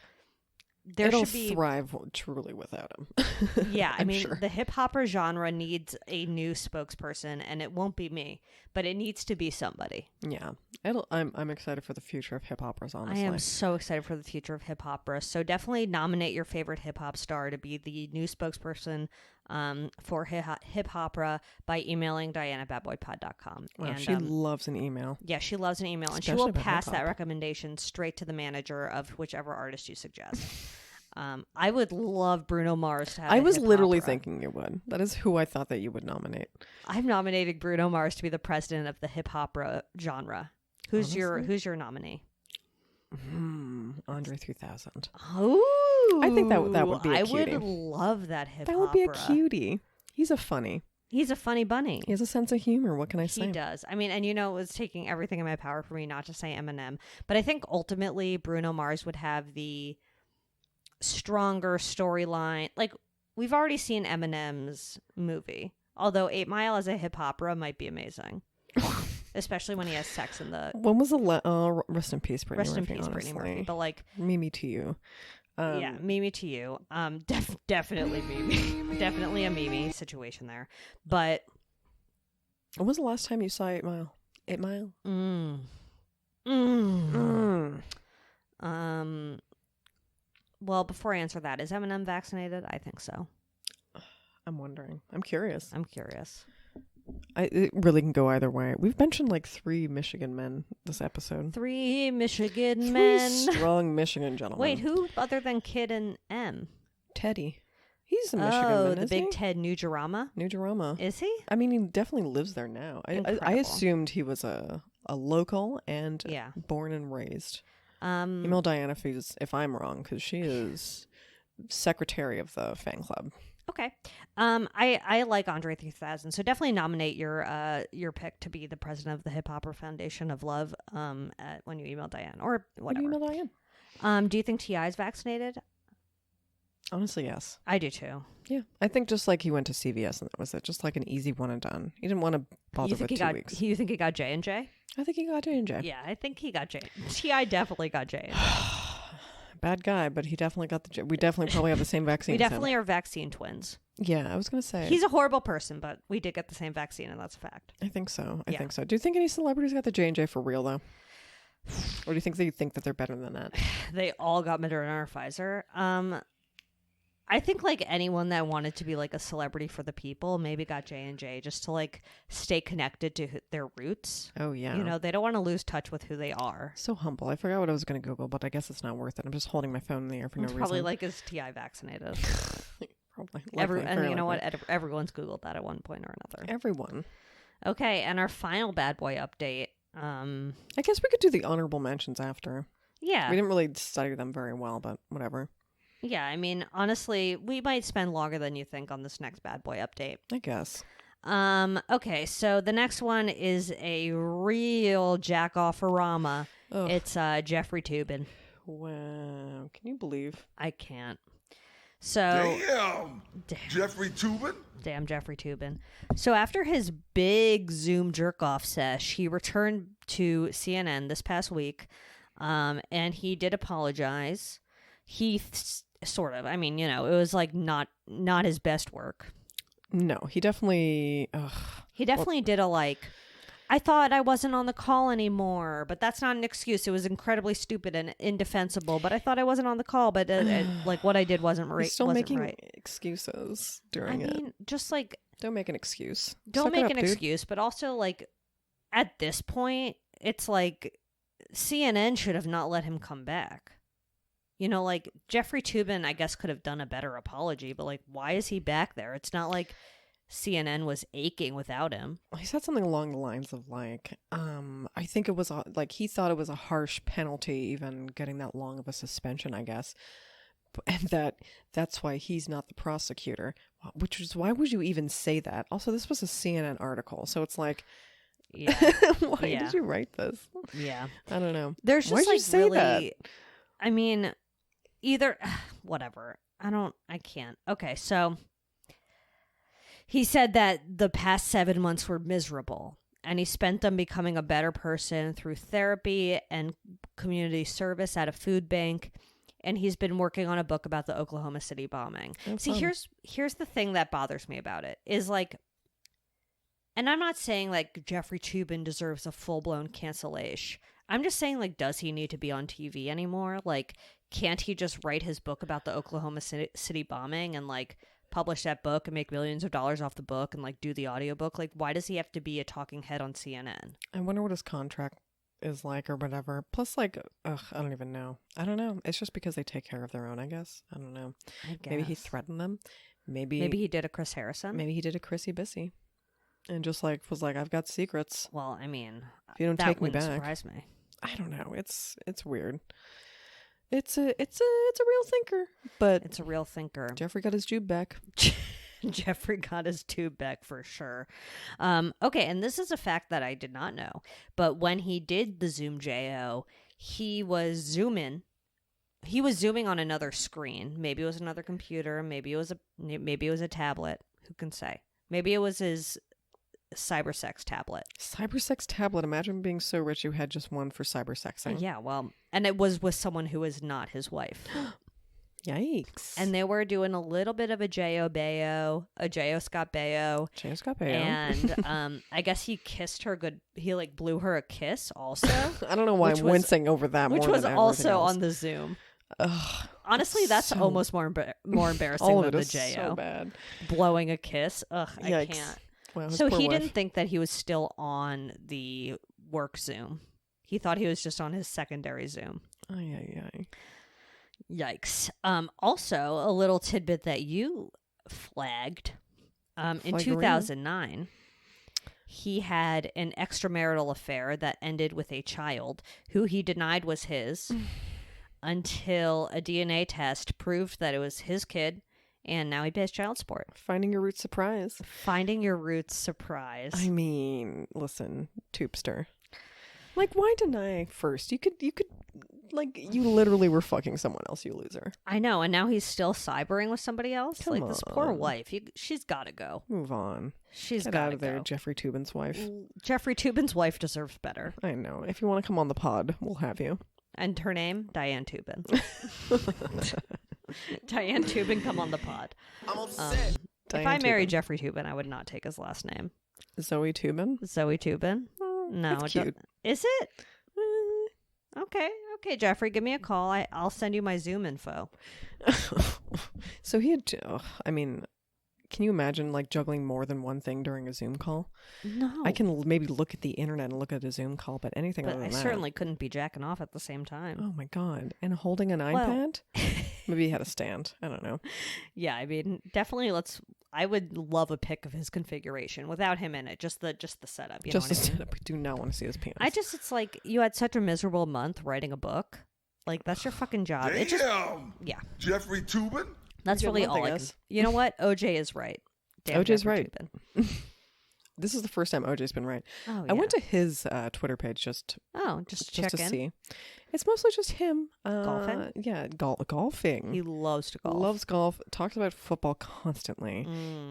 there It'll should be thrive truly without him. Yeah, I I'm mean, sure. the hip hopper genre needs a new spokesperson, and it won't be me, but it needs to be somebody. Yeah, I'm excited for the future of hip operas. Honestly, I am so excited for the future of hip opera. So definitely nominate your favorite hip hop star to be the new spokesperson for Hip Hopera by emailing Diane at badboypod.com. Wow, And she loves an email. yeah, she loves an email, and she Especially will about pass that hip-hop. recommendation straight to the manager of whichever artist you suggest. I would love Bruno Mars to have I a was hip literally opera. thinking you would. That is who I thought that you would nominate. I'm nominating Bruno Mars to be the president of the hip opera genre. Who's your nominee? Andre 3000. Oh, I think that would be a I cutie. would love that hip That would be a opera. cutie. He's a funny. He's a funny bunny. He has a sense of humor. What can I say? He does. I mean, and it was taking everything in my power for me not to say Eminem, but I think ultimately Bruno Mars would have the stronger storyline. Like, we've already seen Eminem's movie, although 8 Mile as a hip opera might be amazing. Especially when he has sex in the... When was the rest in peace, Brittany Rest in Murphy, peace, Brittany Murphy. honestly. But like... Mimi to you. yeah, Mimi to you. Definitely Mimi. Definitely a Mimi situation there. But... When was the last time you saw 8 Mile? 8 Mile? Well, before I answer that, is Eminem vaccinated? I think so. I'm wondering. I'm curious. I'm curious. It really can go either way. We've mentioned like 3 Michigan men this episode. 3 Michigan 3 men. strong Michigan gentlemen. Wait, who other than Kid and M? Teddy. He's a Michigan Oh, man, the is big he? Ted Nugent. New Jeroma. Is he? I mean, he definitely lives there now. I Incredible. assumed he was a local and Yeah. born and raised. Email Diana if I'm wrong, because she is secretary of the fan club. Okay. I like Andre 3000, so definitely nominate your pick to be the president of the Hip Hopper Foundation of Love when you email Diane or What do whatever. you email Diane? Do you think T.I. is vaccinated? Honestly, yes. I do too. Yeah, I think just like he went to CVS and that was it, just like an easy one and done. He didn't want to bother You think with he 2 got? weeks. You think he got J&J? I think he got J&J. Yeah, I think he got J. T.I. definitely got J&J. Bad guy, but he definitely got the. We definitely probably have the same vaccine. We as him. definitely are vaccine twins. Yeah, I was gonna say. He's a horrible person, but we did get the same vaccine, and that's a fact. I think so. I Yeah. think so. Do you think any celebrities got the J&J for real though? Or do you think they think that they're better than that? They all got Moderna or Pfizer. I think like anyone that wanted to be like a celebrity for the people maybe got J&J just to like stay connected to their roots. Oh yeah. You know, they don't want to lose touch with who they are. So humble. I forgot what I was going to Google, but I guess it's not worth it. I'm just holding my phone in the air for no It's reason. probably like, is T.I. vaccinated? Probably. And you know what? Everyone's Googled that at one point or another. Everyone. Okay, and our final bad boy update. I guess we could do the honorable mentions after. Yeah. We didn't really study them very well, but whatever. Yeah, I mean, honestly, we might spend longer than you think on this next bad boy update. I guess. Okay, so the next one is a real jack-off-a-rama. Ugh. It's Jeffrey Toobin. Wow. Can you believe? I can't. So Damn. Jeffery Toobin? damn Jeffrey Toobin. So after his big Zoom jerk-off sesh, he returned to CNN this past week, and he did apologize. Sort of. I mean, you know, it was like not his best work. No, he definitely. He definitely did a like, I thought I wasn't on the call anymore, but that's not an excuse. It was incredibly stupid and indefensible, but I thought I wasn't on the call, but like what I did wasn't right. He's still wasn't making right. excuses I during it. mean, just like, Don't make an excuse. don't Suck it make up, an dude. excuse, but also like at this point, it's like CNN should have not let him come back. You know, like Jeffrey Toobin, I guess, could have done a better apology, but like, why is he back there? It's not like CNN was aching without him. He said something along the lines of like, I think it was like he thought it was a harsh penalty, even getting that long of a suspension, I guess, and that's why he's not the prosecutor. Which is why would you even say that? Also, this was a CNN article, so it's like, Yeah, why Yeah. did you write this? yeah. I don't know. There's just Why'd you like say really, that? I mean, either whatever. I can't. Okay, so he said that the past 7 months were miserable, and he spent them becoming a better person through therapy and community service at a food bank. And he's been working on a book about the Oklahoma City bombing. Oh, See, fun. here's the thing that bothers me about it is like, and I'm not saying like Jeffrey Toobin deserves a full-blown cancellation. I'm just saying, like, does he need to be on TV anymore? Like, can't he just write his book about the Oklahoma City bombing and, like, publish that book and make millions of dollars off the book and like do the audiobook. Like, why does he have to be a talking head on CNN? I wonder what his contract is like or whatever. Plus, like, I don't even know. I don't know. It's just because they take care of their own, I guess. I don't know. I guess. Maybe he threatened them. Maybe he did a Chris Harrison. Maybe he did a Chrissy Bissy. And just like was like, I've got secrets. Well, I mean, if you don't that take me wouldn't back, surprise me. I don't know. It's weird. It's a real thinker, but It's a real thinker. Jeffrey got his jube back. Jeffrey got his tube back for sure. Okay, and this is a fact that I did not know. But when he did the Zoom JO, he was zooming. He was zooming on another screen. Maybe it was another computer. Maybe it was a tablet. Who can say? Maybe it was his cybersex tablet. Cybersex tablet. Imagine being so rich you had just one for cybersexing. Yeah, well, and it was with someone who is not his wife. Yikes. And they were doing a little bit of a J.O. Bayo, a J.O. Scott Bayo. J.O. Scott Bayo. And I guess he kissed her good. He like blew her a kiss also. I don't know why I'm wincing over that which more was than also everything else. on the Zoom. Ugh, Honestly, that's so- almost more embarrassing all of than it the is J.O. so bad. Blowing a kiss. Ugh, I Yikes. can't. Wow, his So poor he wife. didn't think that he was still on the work Zoom. He thought he was just on his secondary Zoom. Ay, ay, ay. Yikes. Also, a little tidbit that you flagged. In Flaggerina? 2009, he had an extramarital affair that ended with a child who he denied was his until a DNA test proved that it was his kid, and now he pays child support. Finding your roots surprise. Finding your roots surprise. I mean, listen, Toobster. Like, why deny first? You could, like, you literally were fucking someone else, you loser. I know, and now he's still cybering with somebody else. Come like this poor on. wife, she's got to go. Move on. She's Get got out to of there, go. Jeffrey Toobin's wife. Jeffrey Toobin's wife deserves better. I know. If you want to come on the pod, we'll have you. And her name, Diane Toobin. Diane Toobin, come on the pod. I'm upset. If I married Jeffrey Toobin, I would not take his last name. Zoe Toobin? Zoe Toobin? No, that's it don't- cute. Is it? Okay, Jeffrey, give me a call. I'll send you my Zoom info. So he had, I mean, can you imagine like juggling more than one thing during a Zoom call? No, I can maybe look at the internet and look at a Zoom call, but anything but other I than that. certainly couldn't be jacking off at the same time. Oh my God. And holding an iPad? Maybe he had a stand. I don't know. Yeah, I mean, definitely. I would love a pic of his configuration without him in it. Just the setup. You Just know what I mean? instead of, we do not want to see his penis. It's like you had such a miserable month writing a book. Like that's your fucking job. It just, Damn! yeah, Jeffrey Toobin? that's Good really month, I all I can. guess. You know what? OJ is right. Damn OJ's Jeffrey right. Toobin. This is the first time OJ's been right. Oh, I went to his Twitter page just just to check in. see. It's mostly just him. Golfing? Yeah, golfing. He loves to golf. Loves golf. Talks about football constantly.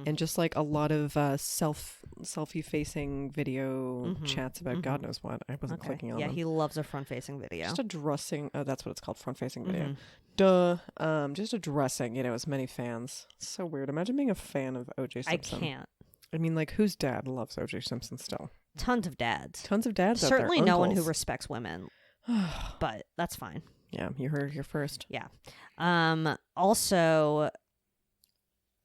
And just like a lot of selfie-facing video chats about God knows what. I wasn't clicking on Yeah, them. he loves a front-facing video. Just addressing, that's what it's called, front-facing video. Mhm. Duh. Just addressing, as many fans. So weird. Imagine being a fan of O.J. I Simpson. can't. I mean, like, whose dad loves O.J. Simpson still? Tons of dads. Tons of dads Certainly out there. no one who Uncles. respects women. But that's fine. Yeah, you heard it here first. Yeah. Also,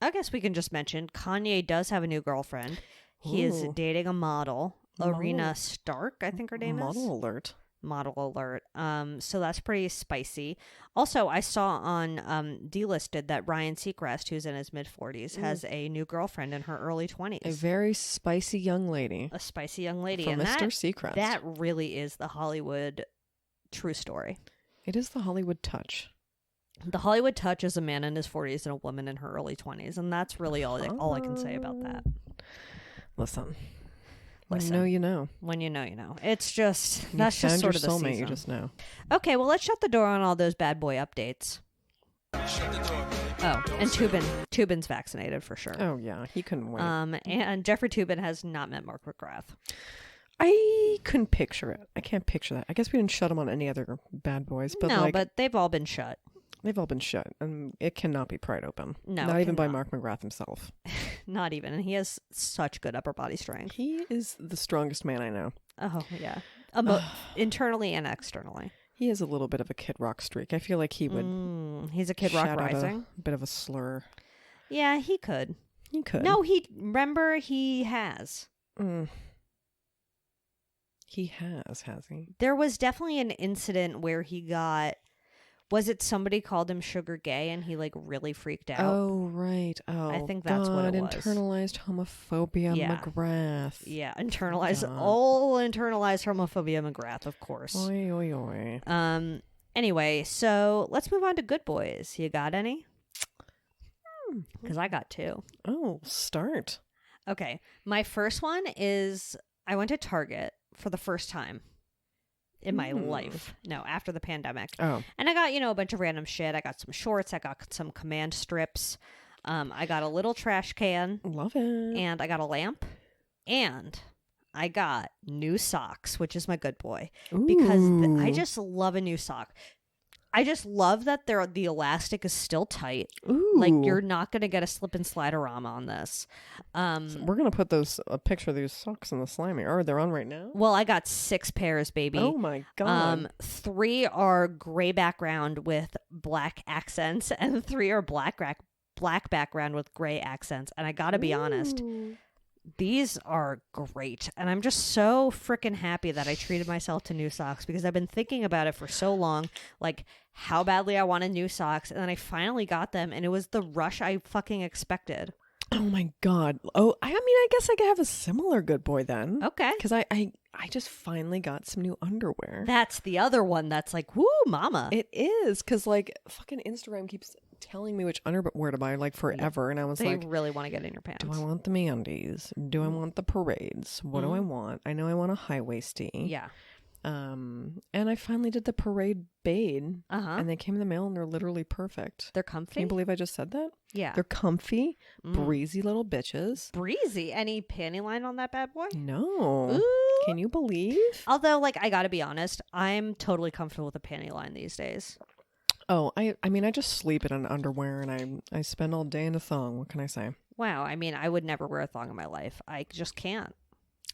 I guess we can just mention Kanye does have a new girlfriend. He is Ooh. dating a model, Model. Arena Stark, I think her name Model is. alert. Model alert. So that's pretty spicy. Also, I saw on Delisted that Ryan Seacrest, who's in his mid-40s, has a new girlfriend in her early 20s. A very spicy young lady. A spicy young lady. From and Mr. Seacrest. that really is the Hollywood true story. It is the Hollywood touch. The Hollywood touch is a man in his 40s and a woman in her early 20s, and that's really all I can say about that. Listen. Listen. When you know. When you know, you know. It's just You that's just found sort your of the soulmate, season. you just know. Okay, well, let's shut the door on all those bad boy updates. Oh, and Toobin's vaccinated for sure. Oh yeah, he couldn't wait. And Jeffrey Toobin has not met Mark McGrath. I couldn't picture it. I can't picture that. I guess we didn't shut him on any other bad boys, but No, like but they've all been shut. they've all been shut, and it cannot be pried open. No, not it even by cannot. Mark McGrath himself. Not even. And he has such good upper body strength. He is the strongest man I know. Oh, yeah. Internally and externally. He has a little bit of a Kid Rock streak. I feel like he would. He's a Kid Rock shout out rising. a bit of a slur. Yeah, he could. He could. No, remember he has. He has he? There was definitely an incident where he got, was it somebody called him sugar gay and he like really freaked out? Oh, right. Oh, I think that's what it was. Internalized homophobia, Yeah. McGrath. Yeah, internalized homophobia McGrath, of course. Oi, oi, oi. Anyway, so let's move on to good boys. You got any? Because I got two. Oh, start. Okay, my first one is I went to Target for the first time in my life. No, after the pandemic. Oh. And I got, a bunch of random shit. I got some shorts. I got some command strips. I got a little trash can. Love it. And I got a lamp. And I got new socks, which is my good boy. Because I just love a new sock. I just love that the elastic is still tight. Ooh. Like, you're not going to get a slip and slide-orama on this. So we're going to put a picture of those socks in the slimy. Or they're on right now? Well, I got 6 pairs, baby. Oh, my God. 3 are gray background with black accents, and 3 are black background with gray accents. And I got to be honest, these are great. And I'm just so freaking happy that I treated myself to new socks because I've been thinking about it for so long, like how badly I wanted new socks. And then I finally got them, and it was the rush I fucking expected. Oh, my God. Oh, I mean, I guess I could have a similar good boy then. Okay. Because I just finally got some new underwear. That's the other one that's like, woo, mama. It is. Because, like, fucking Instagram keeps telling me which underwear to buy, like, forever. And I was they like, really want to get in your pants. do I want the MeUndies? Do I want the parades? What do I want? I know I want a high-waisty. Yeah. And I finally did the parade Bade. Uh-huh. And they came in the mail and they're literally perfect. They're comfy? Can you believe I just said that? Yeah. They're comfy, breezy little bitches. Breezy. Any panty line on that bad boy? No. Ooh. Can you believe? Although, like, I gotta be honest, I'm totally comfortable with a panty line these days. Oh, I mean, I just sleep in an underwear and I spend all day in a thong. What can I say? Wow. I mean, I would never wear a thong in my life. I just can't.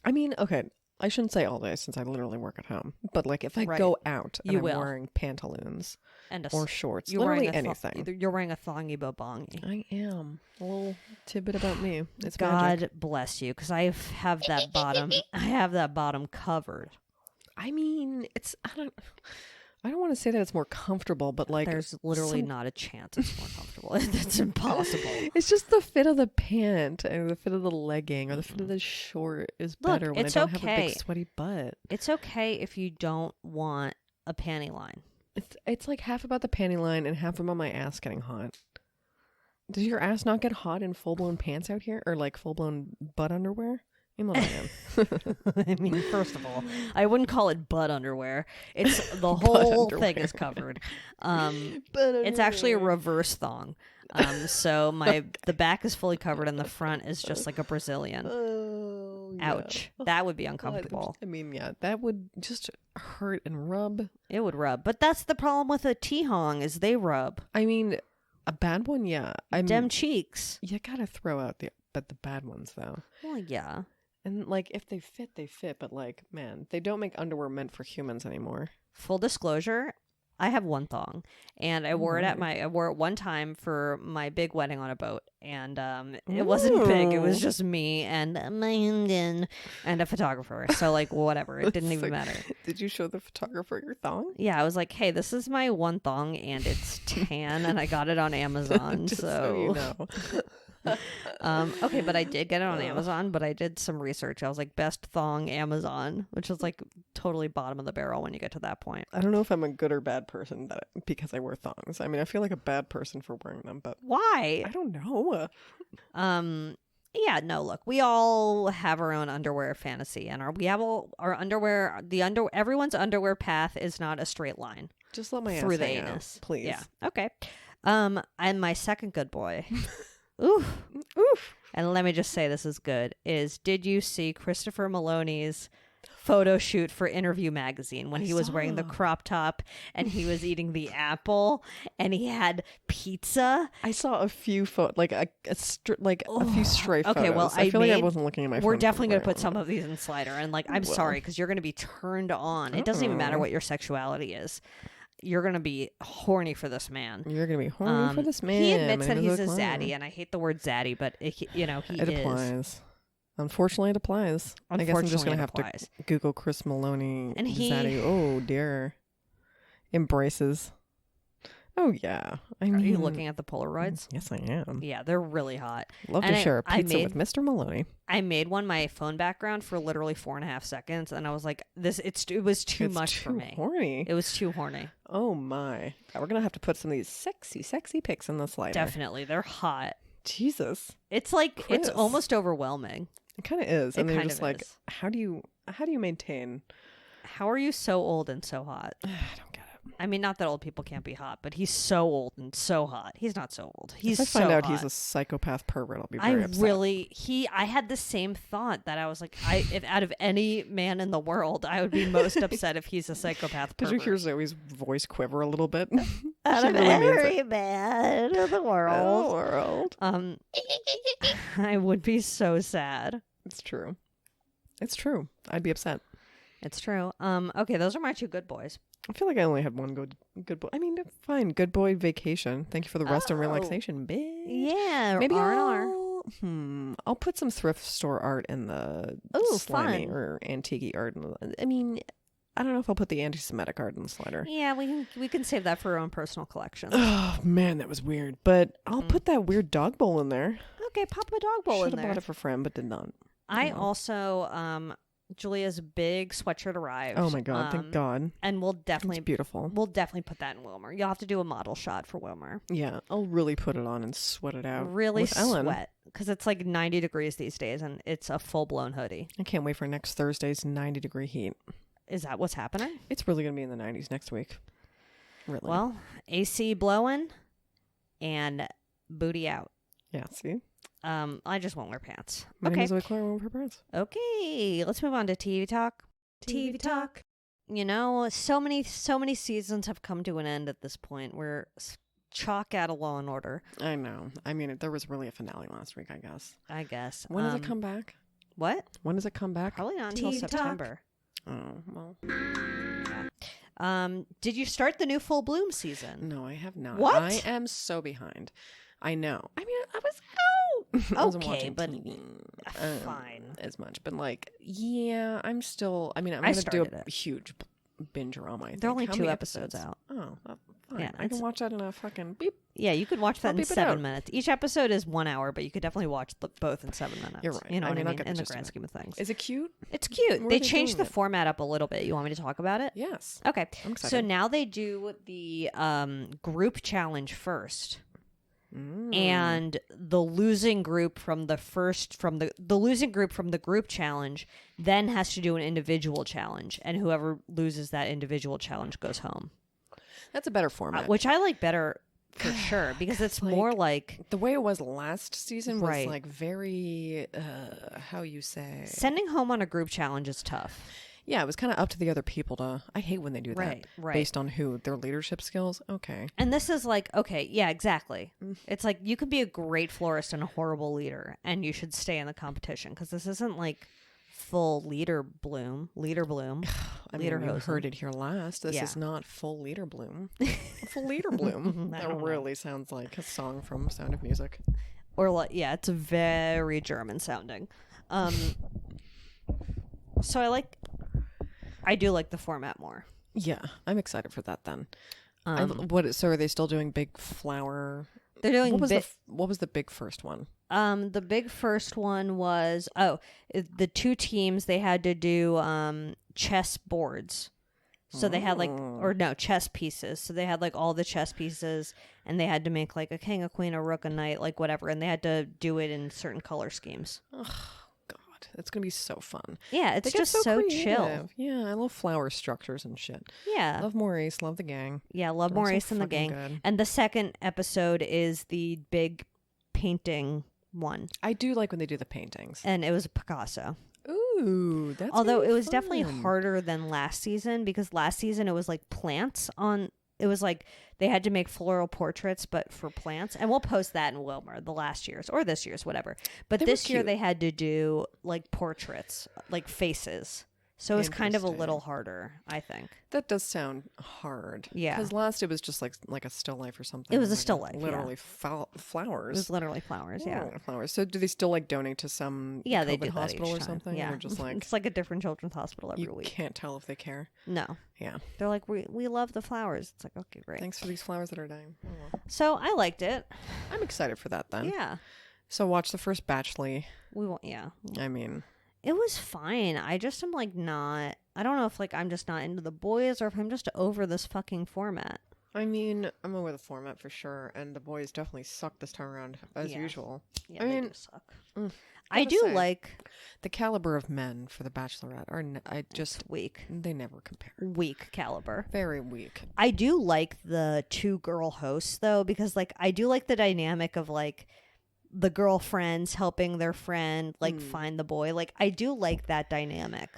I mean, okay, I shouldn't say all day since I literally work at home. But, like, if I go out and I'm wearing pantaloons And or shorts, you're literally wearing anything. You're wearing a thongy bobongy. I am. A little tidbit about me. It's God magic. bless you, because I have that bottom. I have that bottom covered. I mean, I don't want to say that it's more comfortable, but like There's literally not a chance it's more comfortable. It's impossible. It's just the fit of the pant or the fit of the legging or the fit of the short is better when I don't have a big sweaty butt. It's okay if you don't want a panty line. It's like half about the panty line and half about my ass getting hot. Does your ass not get hot in full-blown pants out here? Or like full-blown butt underwear? I mean, first of all, I wouldn't call it butt underwear. It's the whole thing is covered. It's actually a reverse thong. So the back is fully covered and the front is just like a Brazilian. Oh, Ouch. yeah. That would be uncomfortable. I mean, yeah, that would just hurt and rub. It would rub. But that's the problem with a T-hong is they rub. I mean, a bad one, yeah. Dem cheeks. You gotta throw out the bad ones, though. Well, yeah. And, like, if they fit, they fit. But, like, man, they don't make underwear meant for humans anymore. Full disclosure, I have one thong. And I wore I wore it one time for my big wedding on a boat. And it wasn't big. It was just me and my Indian and a photographer. So, like, whatever. It didn't even matter. Did you show the photographer your thong? Yeah, I was like, hey, this is my one thong. And it's tan. And I got it on Amazon. Just so you know. Okay, but I did get it on Amazon, but I did some research. I was like, best thong Amazon, which is like totally bottom of the barrel when you get to that point. I don't know if I'm a good or bad person because I wear thongs. I mean, I feel like a bad person for wearing them, but why? I don't know. Yeah, no, look, we all have our own underwear fantasy, and our underwear, everyone's underwear path is not a straight line. Just let my through ass the hang anus. out, please. Yeah. Okay. And my second good boy. Oof. And let me just say this is good. Did you see Christopher Maloney's photo shoot for Interview magazine when he was wearing the crop top and he was eating the apple and he had pizza? I saw a few like a few stray photos. Okay, well, I feel like I wasn't looking at my phone. We're definitely going to put some of these in Slider. And like, I'm sorry, because you're going to be turned on. It doesn't even matter what your sexuality is. you're gonna be horny for this man. You're gonna be horny for this man. He admits that My he's name a is zaddy, O'Connor. and I hate the word zaddy, but he It is. applies. Unfortunately, it applies. I guess I'm just Unfortunately, gonna it have applies. to Google Chris Maloney And he- zaddy. Oh dear. Embraces. Oh yeah. I Are mean, you looking at the Polaroids? Yes, I am. Yeah, they're really hot. Love And to share a I pizza made- with Mr. Maloney. I made one my phone background for literally 4.5 seconds, and I was like, it was too It's much for too me. Horny. It was too horny. Oh my. We're gonna have to put some of these sexy pics in the slider. Definitely, they're hot. Jesus. It's like it's Chris. almost overwhelming. It kind of is. And It then you're kind just of like, is. how do you maintain? How are you so old and so hot? I don't get it. I mean, not that old people can't be hot, but he's so old and so hot. He's not so old. He's If I find so out hot. he's a psychopath pervert, I'll be I very upset. I had the same thought that I was like, if out of any man in the world, I would be most upset if he's a psychopath Did you pervert. hear Zoe's voice quiver a little bit? Out She of really means it. every man in the world. I would be so sad. It's true. It's true. I'd be upset. It's true. Okay, those are my two good boys. I feel like I only had one good boy. I mean, fine. Good boy vacation. Thank you for the rest and Oh. relaxation, bitch. Yeah, Maybe R&R. I'll put some thrift store art in the Ooh, slimy fun. or antique art. I mean, I don't know if I'll put the anti-Semitic art in the slider. Yeah, we can save that for our own personal collection. Oh man, that was weird. But I'll put that weird dog bowl in there. Okay, pop a dog bowl in Should have there. bought it for friend, but did not. I also Julia's big sweatshirt arrived. Oh my god! Thank God. And we'll definitely It's beautiful. We'll definitely put that in Wilmer. You'll have to do a model shot for Wilmer. Yeah, I'll really put it on and sweat it out. Really with Ellen. sweat because it's like 90 degrees these days, and it's a full blown hoodie. I can't wait for next Thursday's 90-degree heat. Is that what's happening? It's really gonna be in the 90s next week. Really? Well, AC blowing and booty out. yeah. See, I just won't wear pants. my name Okay. is Zoe Claire. One of her parents. Okay, let's move on to TV talk. TV talk. You know, so many seasons have come to an end at this point. We're chalk out of Law and Order, I know. I mean, there was really a finale last week. I guess. I guess. When does it come back? What? When does it come back? Probably not until TV talk. September. Oh well. Did you start the new Full Bloom season? No, I have not. What? I am so behind. I know. I mean, I was out. I wasn't Okay, watching but TV, fine. as much. But like, yeah, I'm still. I mean, I'm I gonna do started a it. huge binge drama. I think. There are only How 2 many episodes out. Oh, fine. Yeah, I it's- can watch that in a fucking beep. Yeah, you could watch that I'll in beep it 7 out. minutes. Each episode is 1 hour, but you could definitely watch both in 7 minutes. You're right. You know I what mean, I I'll mean? get In the the gist of grand it. scheme of things. Is it cute? It's cute. Where They are they changed doing the it? format up a little bit. You want me to talk about it? Yes. Okay. I'm excited. So now they do the group challenge first. And the losing group from the losing group from the group challenge then has to do an individual challenge, and whoever loses that individual challenge goes home. That's a better format. Which I like better for sure, because it's more like The way it was last season was Right. like very, how you say? sending home on a group challenge is tough. Yeah, it was kind of up to the other people to. I hate when they do that. Right. Based on who their leadership skills. Okay. And this is like, okay, yeah, exactly. It's like you could be a great florist and a horrible leader, and you should stay in the competition, because this isn't like full leader bloom. I mean, Leader you hosen. heard it here last. This Yeah. is not full leader bloom. Full leader bloom. I That don't know. really sounds like a song from Sound of Music. Or like, yeah, it's very German sounding. So I do like the format more. Yeah, I'm excited for that then. Um, So are they still doing big flower? They're doing What was the big first one? the big first one was the 2 teams, they had to do chess boards. So they had chess pieces. So they had like all the chess pieces, and they had to make like a king, a queen, a rook, a knight, like whatever, and they had to do it in certain color schemes. God, it's gonna be so fun. Yeah, it's They get just so chill. creative. Yeah, I love flower structures and shit. Yeah. Love Maurice, love the gang. Yeah, love They're so Maurice and the fucking gang. good. And the second episode is the big painting one, I do like when they do the paintings. and it was Picasso. Ooh, that's Although gonna be it was definitely fun. harder than last season, because last season it was like plants on. It was like they had to make floral portraits, but for plants. And we'll post that in Wilmer, the last year's or this year's, whatever. But They were this year cute. they had to do like portraits, like faces. So it's kind of a Interesting. little harder, I think. That does sound hard. Yeah. Because last it was just like a still life or something. It was a like still life, yeah. Literally flowers. It was literally flowers, yeah. Oh, flowers. So do they still like donate to some Yeah, they COVID do that hospital each or time. something? Yeah, Or just like it's like a different children's hospital every you week. can't tell if they care. No, Yeah. they're like, we love the flowers. It's like, okay, great. Thanks for these flowers that are dying. Oh, well. So I liked it. I'm excited for that then. Yeah, So watch the first Bachelor. we won't. Yeah, I mean, it was fine. I just am like not. I don't know if like I'm just not into the boys or if I'm just over this fucking format. I'm over the format for sure, and the boys definitely suck this time around as Yeah. usual. Yeah, I they mean, do suck. mm, I gotta do say, like the caliber of men for the Bachelorette are I just weak they never compare. caliber. Very weak. I do like the 2 girl hosts though, because like I do like the dynamic of like the girlfriends helping their friend like find the boy. Like I do like that dynamic.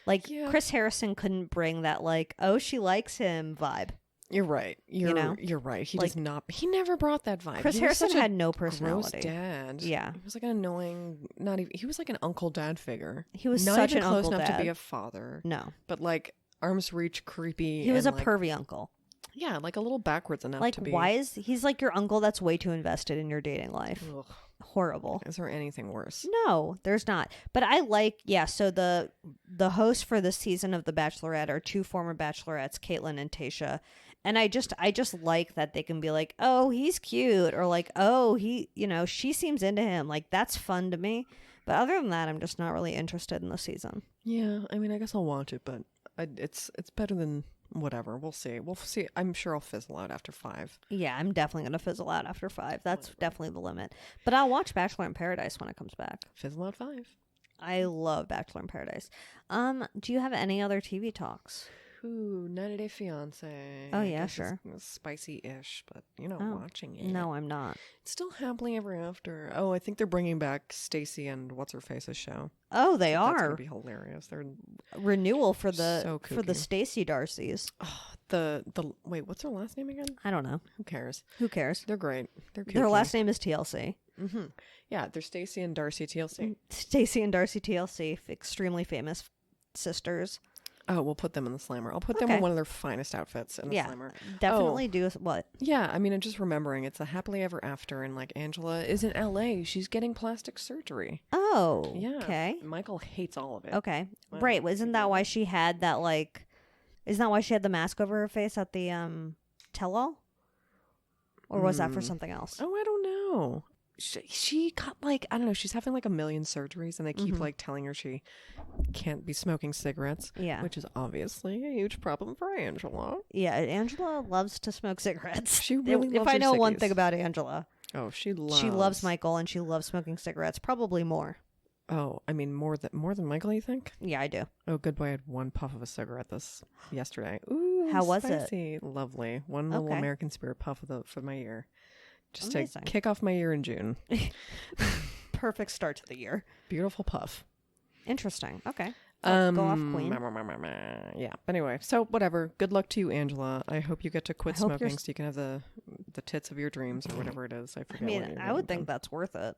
Like Yeah. Chris Harrison couldn't bring that like, oh, she likes him vibe. You're right. You're know? you're right. He Like- does not. He never brought that vibe. Chris He was Harrison such a had no gross personality. dad. Yeah. He was like an annoying. Not even. He was like an uncle dad figure. He was not such even an close uncle enough to be dad. a father. No. But like arm's reach, creepy. He was a and, like, pervy uncle. Yeah, like a little backwards enough Like to be. why is he's like your uncle that's way too invested in your dating life. Ugh. Horrible. Is there anything worse? No, there's not. But I like, yeah, so the hosts for this season of The Bachelorette are 2 former bachelorettes, Caitlyn and Tayshia. And I just like that they can be like, oh, he's cute, or like, oh, he, she seems into him. Like that's fun to me. But other than that, I'm just not really interested in the season. Yeah, I mean, I guess I'll watch it, but it's better than whatever. We'll see. We'll see. I'm sure I'll fizzle out after 5. Yeah, I'm definitely going to fizzle out after 5. That's definitely the limit. But I'll watch Bachelor in Paradise when it comes back. Fizzle out 5. I love Bachelor in Paradise. Do you have any other TV talks? Ooh, 90 Day Fiance. Oh, yeah, I guess sure. it's spicy-ish, but Oh, watching it. No, I'm not. It's still happily ever after. Oh, I think they're bringing back Stacy and what's her face's show. Oh, they That's are. gonna be hilarious. They're Renewal for the So for the kooky. Stacey Darcys. the wait, what's her last name again? I don't know. Who cares? Who cares? They're great. They're Their kooky. last name is TLC. Mm-hmm. Yeah, they're Stacy and Darcy TLC. Stacey and Darcy TLC, extremely famous sisters. Oh, we'll put them in the slammer. I'll put them in Okay. one of their finest outfits in the Yeah, slammer. definitely Oh. do what? Yeah, I mean, I'm just remembering it's a happily ever after, and like Angela is in LA. She's getting plastic surgery. Oh, Yeah. okay, Michael hates all of it. okay, Wow. right. Isn't that why she had that like? Isn't that why she had the mask over her face at the tell-all? Or was that for something else? Oh, I don't know. She got like, I don't know, she's having like a million surgeries and they keep like telling her she can't be smoking cigarettes. Yeah. Which is obviously a huge problem for Angela. Yeah, Angela loves to smoke cigarettes. She really If loves I her know one ciggies. thing about Angela, Oh, she loves. she loves Michael and she loves smoking cigarettes. Probably more. Oh, I mean more than Michael, you think? Yeah, I do. Oh, good boy. I had one puff of a cigarette yesterday. Ooh, How was it? spicy. Lovely. One little Okay. American Spirit puff for my ear. Just Amazing. to kick off my ear in June. Perfect start to the year. Beautiful puff. Interesting. Okay. Go off, queen. Yeah. But anyway, so whatever. Good luck to you, Angela. I hope you get to quit I hope you're smoking so you can have the tits of your dreams or whatever it is. I I forget. mean, what you're I would getting think that's worth it. done.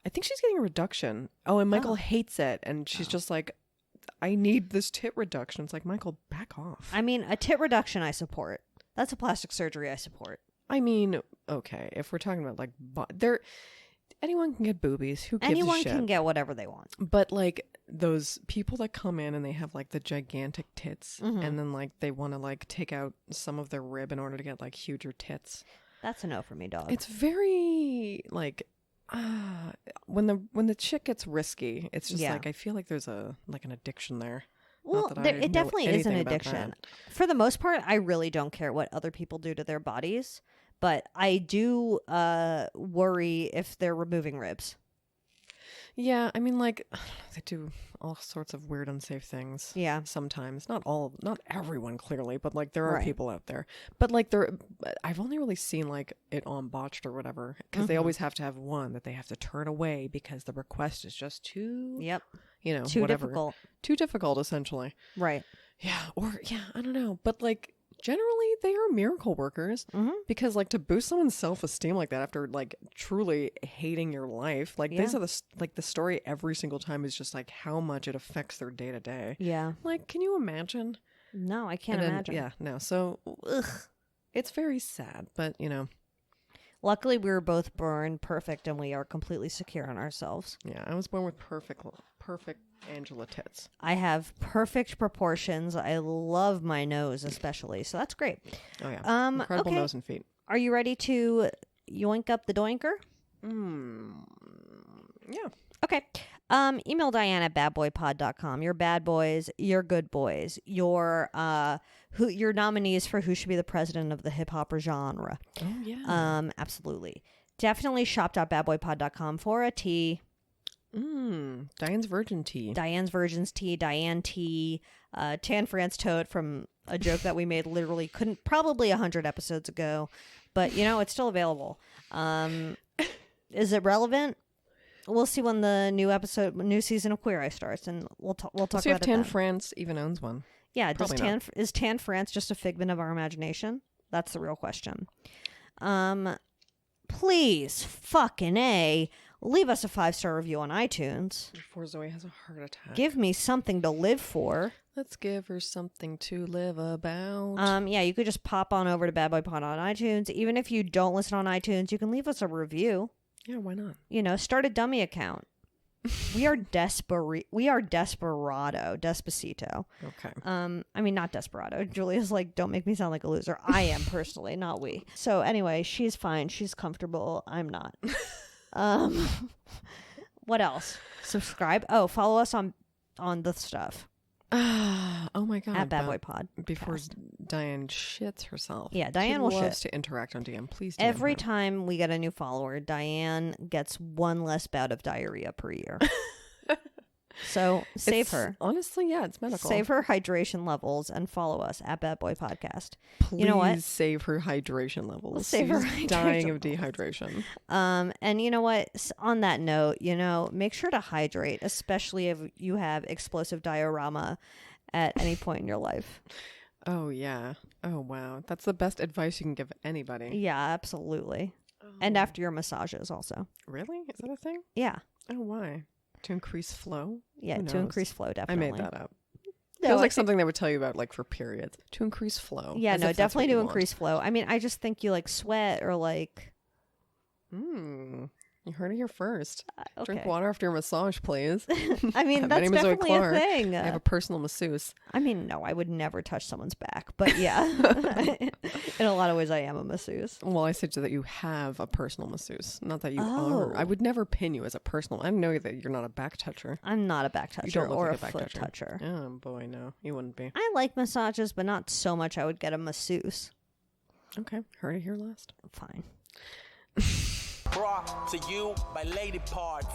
I think she's getting a reduction. Oh, and Michael Oh. hates it, and she's just like, I need this tit reduction. It's like, Michael, back off. I mean, a tit reduction I support. That's a plastic surgery I support. I mean, okay, if we're talking about like, anyone can get boobies. Who gives a Anyone shit? can get whatever they want. But like those people that come in and they have like the gigantic tits, Mm-hmm. and then like they want to like take out some of their rib in order to get like huger tits. That's a no for me, dog. It's very like when the chick gets risky, it's just Yeah. like I feel like there's an addiction there. well, Not that I know it definitely is an anything about addiction. that. For the most part, I really don't care what other people do to their bodies, but I do worry if they're removing ribs. Yeah, I mean, like they do all sorts of weird, unsafe things. Yeah. sometimes not everyone clearly, but like there are Right. people out there. But like I've only really seen like it on Botched or whatever because Mm-hmm. they always have to have one that they have to turn away because the request is just too, Yep. too Difficult. too difficult essentially. Right. Yeah, or I don't know, but like generally they are miracle workers Mm-hmm. because like to boost someone's self-esteem like that after like truly hating your life, like these Yeah. are the story every single time is just like how much it affects their day to day. Yeah. Like, can you imagine? No, I can't And then, imagine. Yeah, no. So, it's very sad, but you know, Luckily, we were both born perfect, and we are completely secure in ourselves. yeah, I was born with perfect Angela tits. I have perfect proportions. I love my nose, especially. So that's great. Oh yeah, incredible okay. nose and feet. Are you ready to yoink up the doinker? Yeah. Okay. Email Diane at badboypod.com. Your bad boys, your good boys, your nominees for who should be the president of the hip hop genre. Oh yeah. Absolutely. Definitely shop.badboypod.com for a tea. Diane's Virgin Tea. Diane's Virgin's Tea, Diane Tea, Tan France Toad from a joke that we made literally probably 100 episodes ago, but you know, it's still available. Is it relevant? We'll see when the new season of Queer Eye starts, and we'll talk See about if it Tan then. France even owns one. Yeah, Probably is Tan France just a figment of our imagination? That's the real question. Please, fucking A, leave us a 5-star review on iTunes. Before Zoe has a heart attack. Give me something to live for. Let's give her something to live about. Yeah, you could just pop on over to Bad Boy Pod on iTunes. Even if you don't listen on iTunes, you can leave us a review. Yeah, why not? You know, start a dummy account. We are Despacito. Okay. I mean, not Desperado. Julia's like, don't make me sound like a loser. I am personally, not we. So anyway, she's fine. She's comfortable. I'm not. What else? Subscribe. Oh, follow us on the stuff Oh my god. at Bad Boy Pod. Before Diane shits herself. Yeah, Diane she will loves shit. to interact on DM. Please DM Every her. time we get a new follower, Diane gets one less bout of diarrhea per year. So save It's- her. Honestly, yeah, it's medical. Save her hydration levels and follow us at Bad Boy Podcast. Please You know what? save her hydration levels. Save her She's dying hydration of dehydration. And you know what? On that note, you know, make sure to hydrate, especially if you have explosive diorama at any point in your life. Oh yeah. Oh wow. That's the best advice you can give anybody. Yeah, absolutely. And after your massages also. Really? Is that a thing? Yeah. Oh, why? To increase flow? Yeah, Who to knows? increase flow, I definitely. made that up. No, Feels I like think- something they would tell you about, like for periods. To increase flow. Yeah, As no, if that's what definitely you to want. increase flow. I mean, I just think you like sweat or like... You heard it here first. Okay. Drink water after your massage, please. I mean, My that's name is Zoe definitely a Clark. thing. I have a personal masseuse. I mean, no, I would never touch someone's back. But yeah, in a lot of ways, I am a masseuse. Well, I said that you have a personal masseuse, not that you are. I would never pin you as a personal. I know that you're not a back toucher. I'm not a back You toucher don't look or like a back foot toucher. Oh boy, no, you wouldn't be. I like massages, but not so much I would get a masseuse. Okay, heard it here last. Fine. Brought to you by Lady Parts.